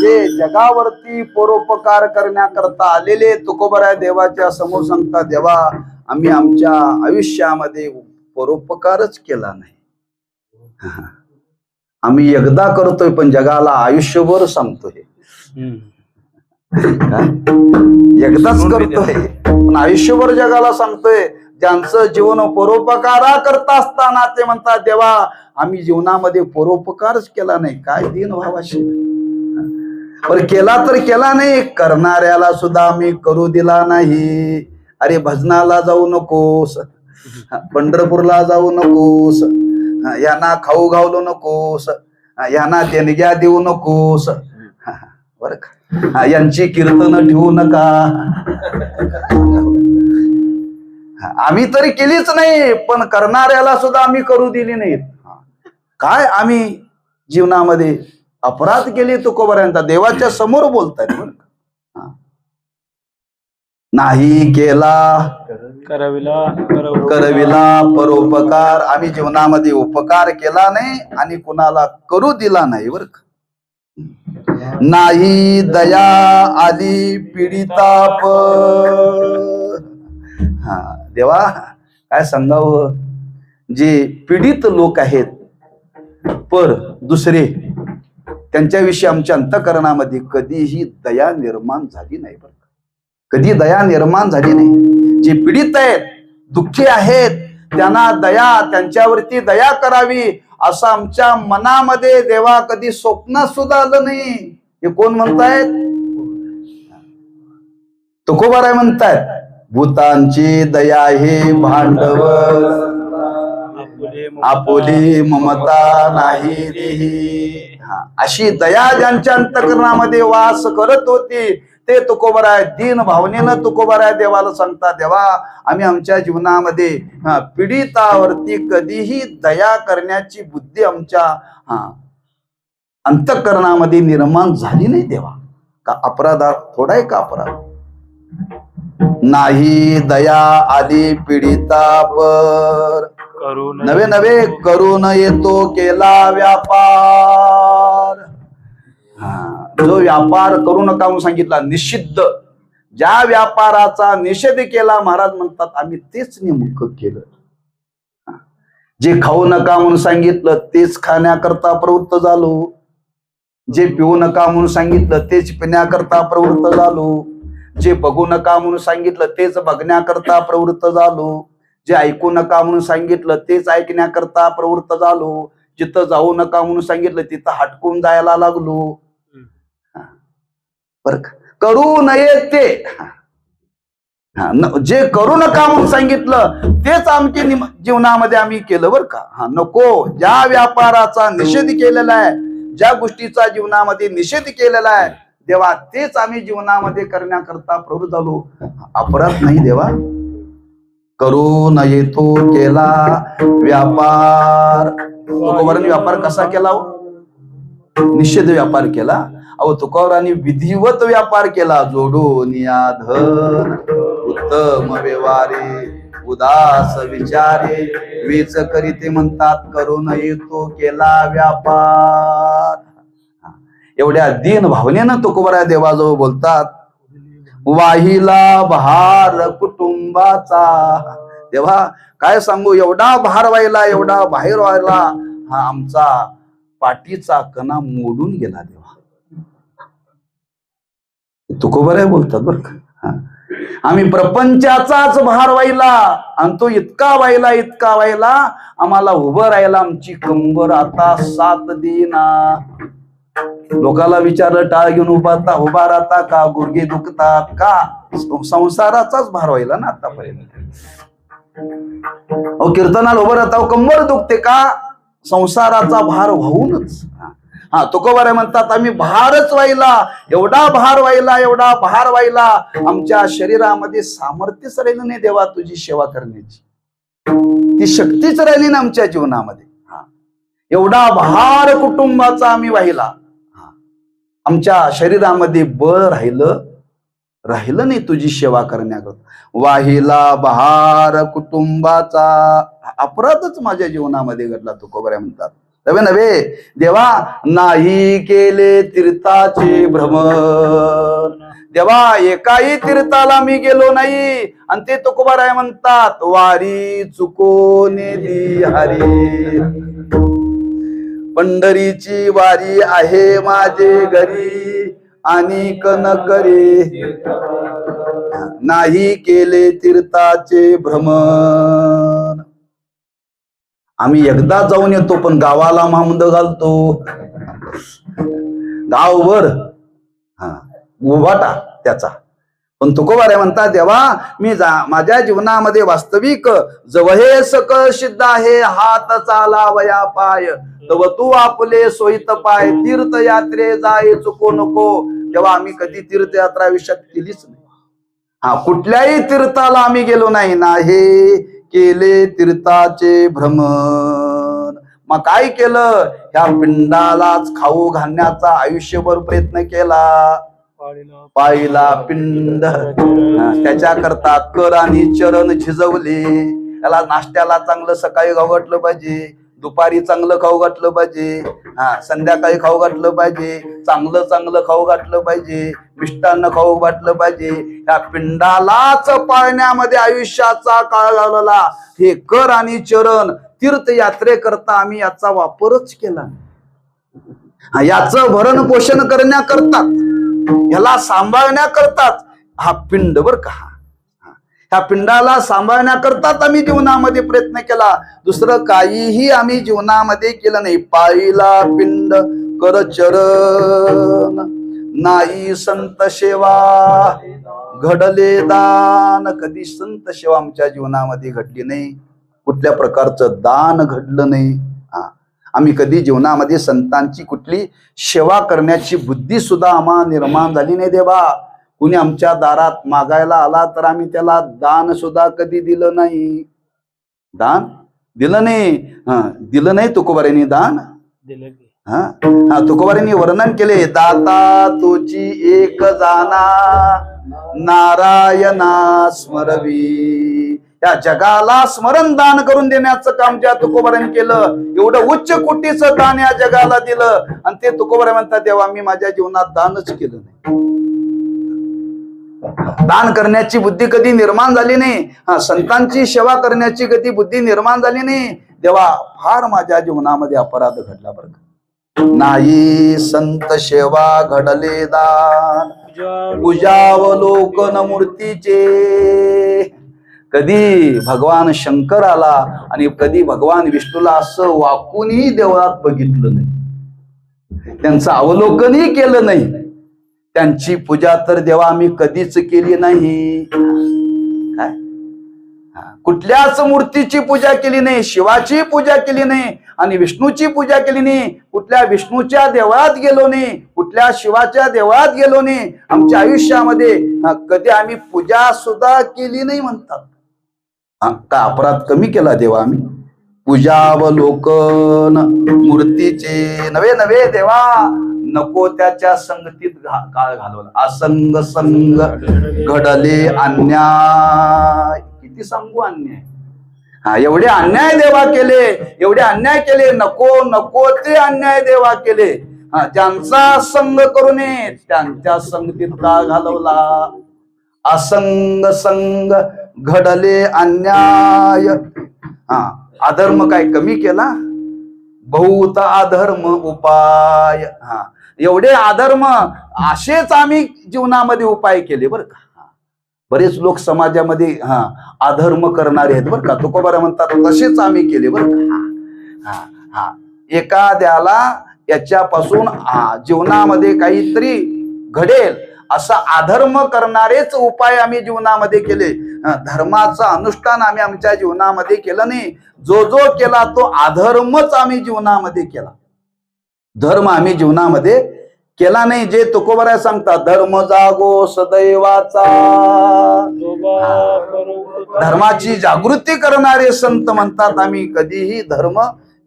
जे जगावरती परोपकार करण्याकरता आलेले तुकोबाराय देवाच्या समोर सांगतात देवा आम्ही आमच्या आयुष्यामध्ये परोपकारच केला नाही. आम्ही एकदा करतोय पण जगाला आयुष्यभर सांगतोय. एकदाच करतोय पण आयुष्यभर जगाला सांगतोय. ज्यांचं जीवन परोपकारा करता असताना ते म्हणतात देवा आम्ही जीवनामध्ये परोपकारच केला नाही. काय दिन भावाशी, पण केला तर केला नाही, करणाऱ्याला सुद्धा आम्ही करू दिला नाही. अरे भजनाला जाऊ नकोस, पंढरपूरला जाऊ नकोस, यांना खाऊ घालू नकोस, यांना देणग्या देऊ नकोस, बर का, यांची कीर्तन ठेवू नका. आम्ही तरी केलीच नाही, पण करणाऱ्याला सुद्धा आम्ही करू दिली नाहीत. काय आम्ही जीवनामध्ये अपराध केले तुकोबारायांचा देवाच्या समोर बोलतायत. नाही केला करविला परोपकार. आम्ही जीवनामध्ये उपकार केला नाही आणि कुणाला करू दिला नाही बर का. नाही दया आली पीडिताप. हा देवा काय सांगावं, जे पीडित लोक आहेत पर दुसरे, त्यांच्याविषयी आमच्या अंतःकरणामध्ये कधीही दया निर्माण झाली नाही बरं. कधी दया निर्माण झाली नाही. जे पीडित आहेत, दुःखी आहेत, त्यांना दया, त्यांच्यावरती दया करावी असं आमच्या मनामध्ये देवा कधी स्वप्नात सुद्धा आलं नाही. हे कोण म्हणतायत? तुकोबाराय म्हणतायत, भूतांची दया हे भांडवल, आपुली ममता नाही देही. अशी दया ज्यांच्या अंतःकरणामध्ये वास करत होती ते तुकोबाराय दीन भावनेनं तुकोबाराय देवाला सांगतात, देवा आम्ही आमच्या जीवनामध्ये पीडितावरती कधीही दया करण्याची बुद्धी आमच्या अंतःकरणामध्ये निर्माण झाली नाही देवा. का अपराधात थोडा आहे का अपराध? नाही दया आली पीडितावर, नवे नवे करून येतो केला व्यापार. जो व्यापार करू नका म्हणून सांगितला निषिद्ध, ज्या व्यापाराचा निषेध केला महाराज म्हणतात आम्ही तेच नेमकं केलं. जे खाऊ नका म्हणून सांगितलं तेच खाण्याकरता प्रवृत्त झालो. जे पिऊ नका म्हणून सांगितलं तेच पिण्याकरता प्रवृत्त झालो. जे बघू नका म्हणून सांगितलं तेच बघण्याकरता प्रवृत्त झालो. जे ऐकू नका म्हणून सांगितलं तेच ऐकण्याकरता प्रवृत्त झालो. जिथं जाऊ नका म्हणून सांगितलं तिथं हटकून जायला लागलो. बरं करू नये ते, जे करू नका म्हणून सांगितलं तेच आमच्या जीवनामध्ये आम्ही केलं बरं का. नको, ज्या व्यापाराचा निषेध केलेला आहे, ज्या गोष्टीचा जीवनामध्ये निषेध केलेला आहे देवा तेच आम्ही जीवनामध्ये करण्याकरता प्रवृत्त झालो. अपराध नाही देवा. करू नये तो केला व्यापार. तुकोबारांनी व्यापार कसा केला? निषेध व्यापार केला. अहो तुकोबारांनी विधिवत व्यापार केला. जोडून या धन उत्तम व्यवहारे, उदास विचारे वेच करीते म्हणतात, करू नये तो केला व्यापार. एवढ्या दीन भावनेनं तुकोबाराय देवाजवळ बोलतात, वाहिला भार कुटुंबाचा. तेव्हा काय सांगू, एवढा भार व्हायला, एवढा बाहेर व्हायला, हा आमचा पाठीचा कणा मोडून गेला देवा. तुकोबाराय बोलतात बरं का. आम्ही प्रपंचाचाच भार व्हायला आणि तो इतका व्हायला आम्हाला उभं राहायला आमची कंबर आता साथ देना. लोकाला विचारलं टाळ घेऊन उभा राहता का, गुडघे दुखतात का? संसाराचाच भार व्हायला ना आतापर्यंत. कीर्तनाला उभं राहता कंबर दुखते का? संसाराचा भार वाहूनच. तुकोबाराय म्हणतात आम्ही भारच व्हायला, एवढा भार व्हायला आमच्या शरीरामध्ये सामर्थ्यच राहिलं नाही देवा तुझी सेवा करण्याची. ती शक्तीच राहिली ना आमच्या जीवनामध्ये. एवढा भार कुटुंबाचा आम्ही व्हायला, आमच्या शरीरामध्ये बळ राहिलं नाही तुझी सेवा करण्याकरता. वाहिला भार कुटुंबाचा. अपराधच माझ्या जीवनामध्ये घडला तुकोबाराय म्हणतात. नव्हे देवा नाही केले तीर्थाचे भ्रमण. देवा एकाही तीर्थाला मी गेलो नाही आणि ते तुकोबाराय म्हणतात, वारी चुकोने दी हरी. पंढरीची वारी आहे माझे घरी आणि कन करे, नाही केले तीर्थाचे भ्रमण. आम्ही एकदा जाऊन येतो पण गावाला मामुंद घालतो. गावभर उभाटा त्याचा. पण तुकोबाराय म्हणतात देवा मी माझ्या जीवनामध्ये वास्तविक जवहे सकळ सिद्ध आहे, हात चाला वया पाय तव तू आपले सोयीत पाय. तीर्थयात्रे जाय चुको नको. तेव्हा आम्ही कधी तीर्थयात्रा आयुष्यात केलीच नाही. कुठल्याही तीर्थाला आम्ही गेलो नाही केले तीर्थाचे भ्रमण. मग काय केलं, ह्या पिंडालाच खाऊ घालण्याचा आयुष्यभर प्रयत्न केला. पाहिला पिंड, त्याच्याकरता कर आणि चरण झिजवले. त्याला नाश्त्याला चांगलं सकाळी गावटलं पाहिजे, दुपारी चांगलं खाऊ घातलं पाहिजे, संध्याकाळी खाऊ घातलं पाहिजे, चांगलं चांगलं खाऊ घातलं पाहिजे, मिष्टान्न खाऊ घातलं पाहिजे. या पिंडालाच पाळण्यामध्ये आयुष्याचा काळ घालवला. हे कर आणि चरण तीर्थयात्रेकरता आम्ही याचा वापरच केला. याचं भरण पोषण करण्याकरतात, ह्याला सांभाळण्याकरतात हा पिंड बर का. ह्या पिंडाला सांभाळण्याकरताच आम्ही जीवनामध्ये प्रयत्न केला. दुसरं काहीही आम्ही जीवनामध्ये केलं नाही. पाळीला पिंड कर चरण, नाही संत सेवा घडले दान. कधी संत सेवा आमच्या जीवनामध्ये घडली नाही, कुठल्या प्रकारचं दान घडलं नाही. आम्ही कधी जीवनामध्ये संतांची कुठली सेवा करण्याची बुद्धी सुद्धा आम्हाला निर्माण झाली नाही देवा. कुणी आमच्या दारात मागायला आला तर आम्ही त्याला दान सुद्धा कधी दिलं नाही. दान दिलं नाही. दिलं नाही तुकोबाऱ्यांनी दान. दिलं की. तुकोबाऱ्यांनी वर्णन केले, दाता तुझी एक जाना नारायणा स्मरवी. या जगाला स्मरण दान करून देण्याचं काम ज्या तुकोबाऱ्यांनी केलं, एवढं उच्च कोटीचं दान या जगाला दिलं. आणि ते तुकोबारे म्हणतात, तेव्हा मी माझ्या जीवनात दानच केलं नाही. दान करण्याची बुद्धी कधी निर्माण झाली नाही. संतांची सेवा करण्याची कधी बुद्धी निर्माण झाली नाही. तेव्हा फार माझ्या जीवनामध्ये अपराध घडला बरं का. नाही संत सेवा घडले दान, पूजावलोकन मूर्तीचे. कधी भगवान शंकर आला आणि कधी भगवान विष्णूला असं वाकूनही देवळात बघितलं नाही, त्यांचं अवलोकनही केलं नाही. त्यांची पूजा तर देवा आम्ही कधीच केली नाही. काय कुठल्याच मूर्तीची पूजा केली नाही, शिवाची पूजा केली नाही आणि विष्णूची पूजा केली नाही. कुठल्या विष्णूच्या देवळात गेलो नाही, कुठल्या शिवाच्या देवळात गेलो नाही. आमच्या आयुष्यामध्ये कधी आम्ही पूजा सुद्धा केली नाही म्हणतात. का अपराध कमी केला देवा आम्ही. पूजावलोकन मूर्तीचे नवे नवे देवा, नको त्याच्या संगतीत काळ घालवला. असंग संग घडले अन्याय. किती सांगू अन्याय. एवढे अन्याय देवा केले, एवढे अन्याय केले. नको नको ते अन्याय देवा केले. ज्यांचा संग करू नये त्यांच्या संगतीत काळ घालवला. असंग संग घडले अन्याय. अधर्म काय कमी केला, बहुत अधर्म उपाय. एवढे अधर्म असेच आम्ही जीवनामध्ये उपाय केले बरं का. बरेच लोक समाजामध्ये अधर्म करणारे आहेत बरं का. तुकोबारा म्हणतात तसेच आम्ही केले बरं का. एखाद्याला याच्यापासून जीवनामध्ये काहीतरी घडेल असा अधर्म करणारेच उपाय आम्ही जीवनामध्ये केले. धर्माचं अनुष्ठान आम्ही आमच्या जीवनामध्ये केलं नाही. जो जो केला तो अधर्मच आम्ही जीवनामध्ये केला. धर्म आम्ही जीवनामध्ये केला नाही. जे तुकोबारा सांगतात, धर्म जागो सदैवाचा. धर्माची जागृती करणारे संत म्हणतात, आम्ही कधीही धर्म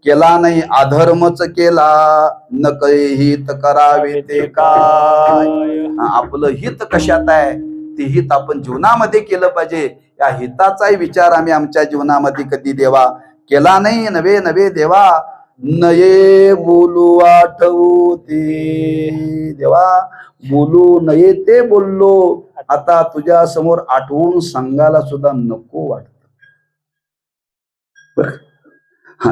केला नाही, अधर्मच केला. न काही हित करावे ते काय. आपलं हित कशात आहे, ते हित आपण जीवनामध्ये केलं पाहिजे. या हिताचाही विचार आम्ही आमच्या जीवनामध्ये कधी देवा केला नाही. नवे नवे देवा नये बोलू आठवू ते. देवा बोलू नये ते बोललो, आता तुझ्या समोर आठवून सांगायला सुद्धा नको वाटत.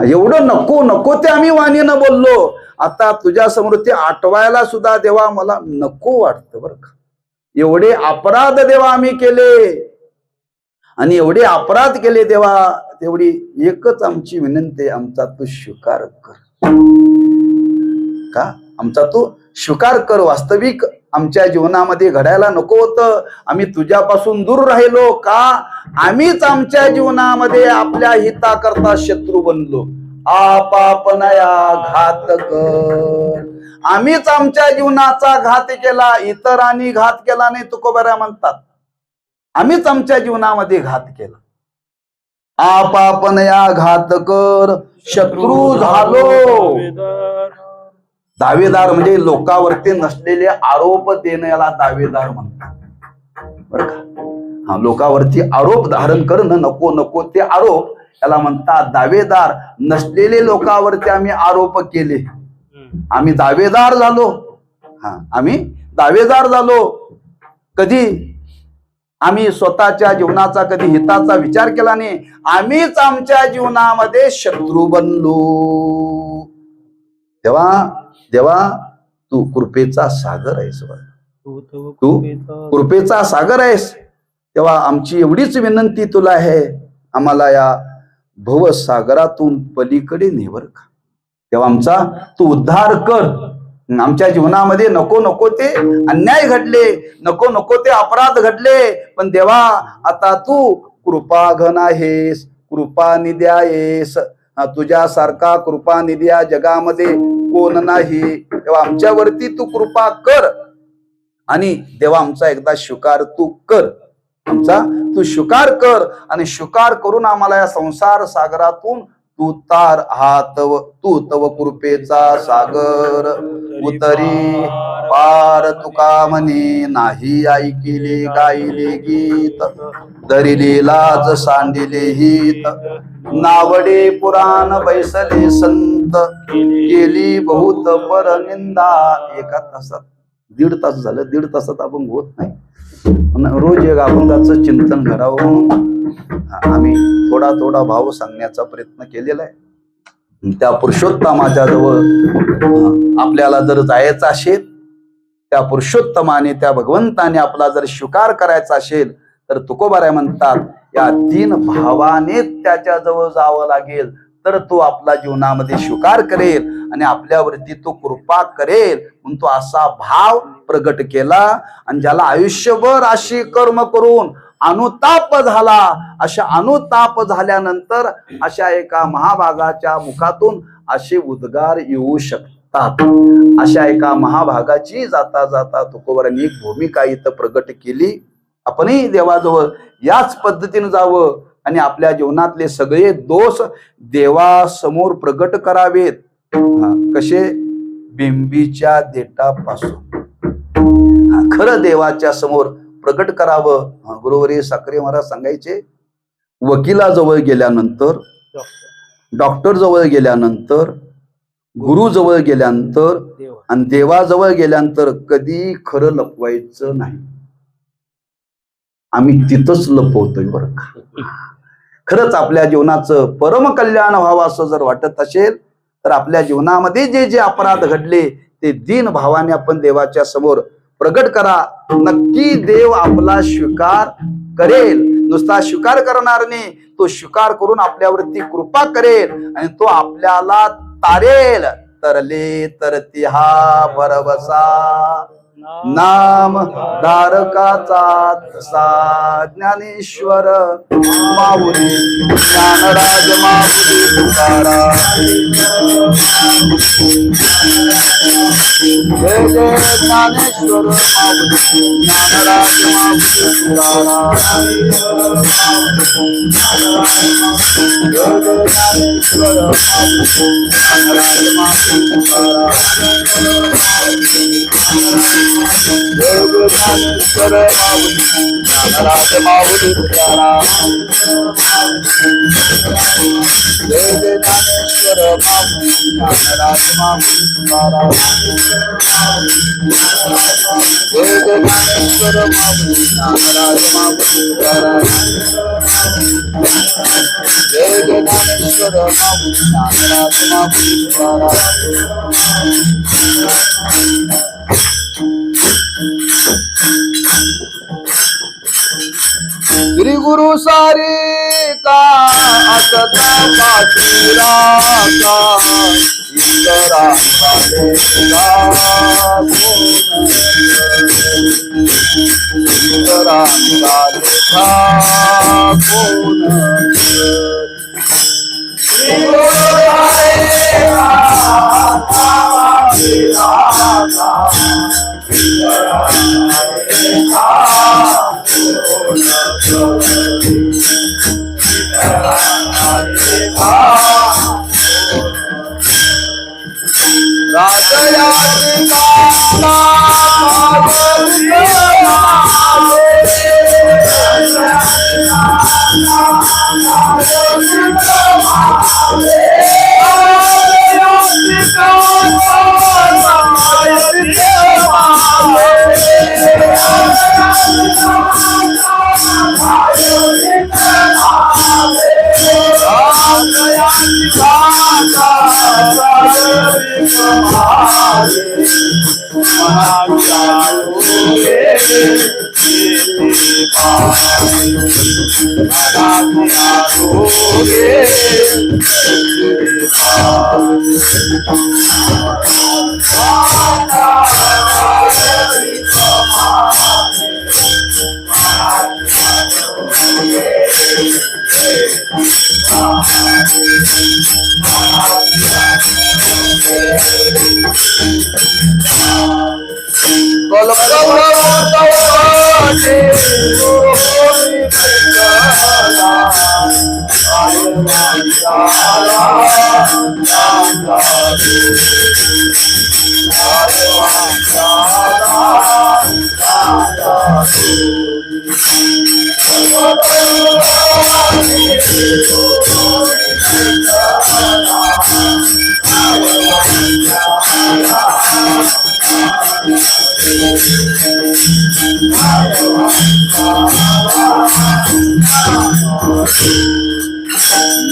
एवढं नको नको ते आम्ही वाणीनं बोललो, आता तुझ्या समोर ते आठवायला सुद्धा देवा मला नको वाटतं बरं का. एवढे अपराध देवा आम्ही केले आणि एवढे अपराध केले देवा. तेवढी एकच आमची विनंती, आमचा तू स्वीकार कर. का आमचा तू स्वीकार कर. वास्तविक आमच्या जीवनामध्ये घडायला नको होतं. आम्ही तुझ्यापासून दूर राहिलो का. आम्हीच आमच्या जीवनामध्ये आपल्या हिताकरता शत्रू बनलो. आपापनया घात कर. आम्हीच आमच्या जीवनाचा घात केला, इतरांनी घात केला नाही. तुकोबारा म्हणतात आम्हीच आमच्या जीवनामध्ये घात केला. आपापनया घात कर, शत्रू झालो. दावेदार म्हणजे लोकांवरती नसलेले आरोप देण्याला दावेदार म्हणतात बरं का. लोकांवरती आरोप धारण करणं, नको नको ते आरोप याला म्हणतात दावेदार. नसलेले लोकांवरती आम्ही आरोप केले, आम्ही दावेदार झालो. आम्ही दावेदार झालो. कधी आम्ही स्वतःच्या जीवनाचा कधी हिताचा विचार केला नाही, आम्हीच आमच्या जीवनामध्ये शत्रू बनलो. देवा तू कृपेचा सागर आहेस, तू कृपेचा सागर आहेस. तेव्हा आमची एवढीच विनंती तुला आहे, आम्हाला या भवसागरातून पलीकडे नेवर का. तेव्हा आमचा तू उद्धार कर. आमच्या जीवनामध्ये नको नको ते अन्याय घडले, नको नको ते अपराध घडले, पण देवा आता तू कृपाघन आहेस, कृपानिधी आहेस. तुझ्यासारखा कृपानिधी या जगामध्ये कोण नाही. तेव्हा आमच्यावरती तू कृपा कर आणि देवा आमचा एकदा स्वीकार तू कर, आमचा तू स्वीकार कर आणि स्वीकार करून आम्हाला या संसार सागरातून तू तार हात. तू तव कृपेचा सागर उतरी पार. तुका म्हणे नाही ऐकिले गायले गीत, धरिले लाज सांडिले हित. नावडे पुराण बैसले संत, केली बहुत पर निंदा. एका तासात 1.5 तास झालं, 1.5 तासात अभंग होत नाही. रोज एक अभंगाचं चिंतन करावं. आम्ही थोडा थोडा भाव सांगण्याचा प्रयत्न केलेला आहे. त्या पुरुषोत्तमाच्या जवळ आपल्याला जर जायचं असेल, त्या पुरुषोत्तमाने त्या भगवंताने आपला जर स्वीकार करायचा असेल तर तुकोबाराय म्हणतात या 3 भावाने त्याच्या जवळ जावं लागेल, तर तो आपला जीवनामध्ये स्वीकार करेल आणि आपल्यावरती तो कृपा करेल. म्हणून तो असा भाव प्रगट केला. आणि ज्याला आयुष्यभर अशी कर्म करून अनुताप झाला, अशा अनुताप झाल्यानंतर अशा एका महाभागाच्या मुखातून असे उद्गार येऊ शकतात. अशा एका महाभागाची जाता जाता तुकोबारांनी एक भूमिका इथं प्रगट केली. आपणही देवाजवळ याच पद्धतीने जावं आणि आपल्या जीवनातले सगळे दोष देवासमोर प्रगट करावेत. कसे? बिंबीच्या देठापासून खरं देवाच्या समोर प्रगट करावं. गुरुवरी साखरे महाराज सांगायचे, वकिलाजवळ गेल्यानंतर, डॉक्टर जवळ गेल्यानंतर, गुरु जवळ गेल्यानंतर आणि देवाजवळ गेल्यानंतर कधी खरं लपवायचं नाही. आम्ही तिथंच लपवतोय बरं का. खरंच आपल्या जीवनाचं परम कल्याण व्हावं असं जर वाटत असेल तर आपल्या जीवनामध्ये जे जे अपराध घडले ते दीन भावाने आपण देवाच्या समोर प्रगट करा. नक्की देव आपला स्वीकार करेल. नुसता स्वीकार करणार नाही, तो स्वीकार करून आपल्यावरती कृपा करेल आणि तो आपल्याला तारेल. तरले तरती हा भरवसा, नाम धारकाचा तसा. ज्ञानेश्वर माऊली, ज्ञानराज माऊली तुकाराम. जय जय ज्ञानेश्वर माऊली, ज्ञानराज माऊली तुकाराम. जय जय ज्ञानेश्वर माऊली, ज्ञानराज माऊली तुकाराम. जय ज्ञानेश्वर माऊली, ज्ञानराज माऊली तुकाराम. जय ज्ञानेश्वर माऊली, ज्ञानराज माऊली तुकाराम. जय ज्ञानेश्वर माऊली, ज्ञानराज माऊली तुकाराम. जय ज्ञानेश्वर माऊली, ज्ञानराज माऊली तुकाराम. श्री गुरु सारे का असता पाठीरा का, इंदरा इंदरा राजया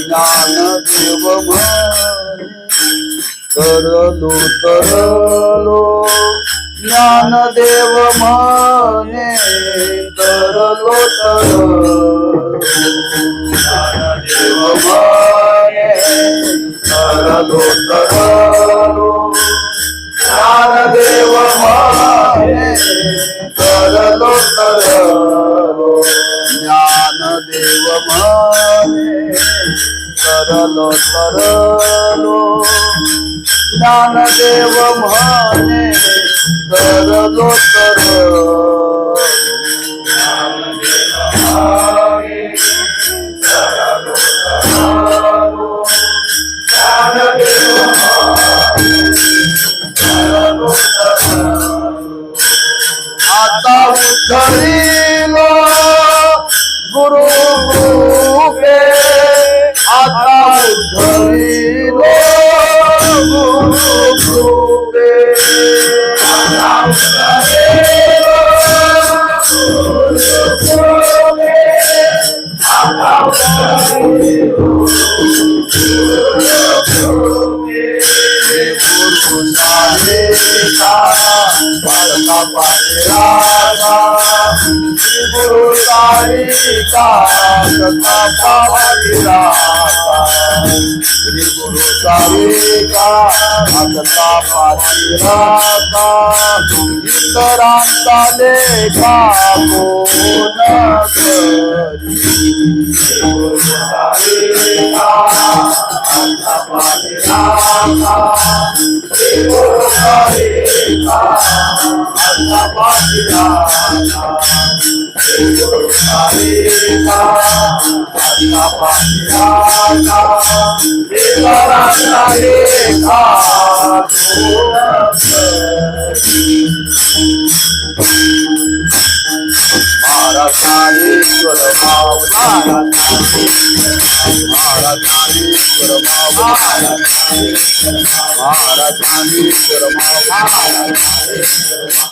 ज्ञानदेव तरलो तरलो ज्ञानदेव म्हणे तरलो ज्ञानदेव म्हणे तरलो तरलो ज्ञानदेव म्हणे तरलो तरलो ज्ञानदेव म्हणे तरलो तरलो ज्ञानदेव म्हणे तरलो तरलो आता उद्धरीलो गुरु कृपे आता उद्धरीलो गुरु कृपे आता उद्धरीलो गुरु कृपे आता उद्धरीलो गुरु साहिका बालका पाहिरागा गुरु साहिका कथा पाहिरागा गुरु साहिका कथा पाहिरागा इतरांचा लेखा कोण करी गुरु साहिका कथा पाहिरागा गुरु साहिका कथा पाहिरागा गुरु साहिका कथा पाहिरागा इतरांचा लेखा कोण करी महाराजानेश्वर मावला महाराजानेश्वर मावला महाराजानेश्वर मावला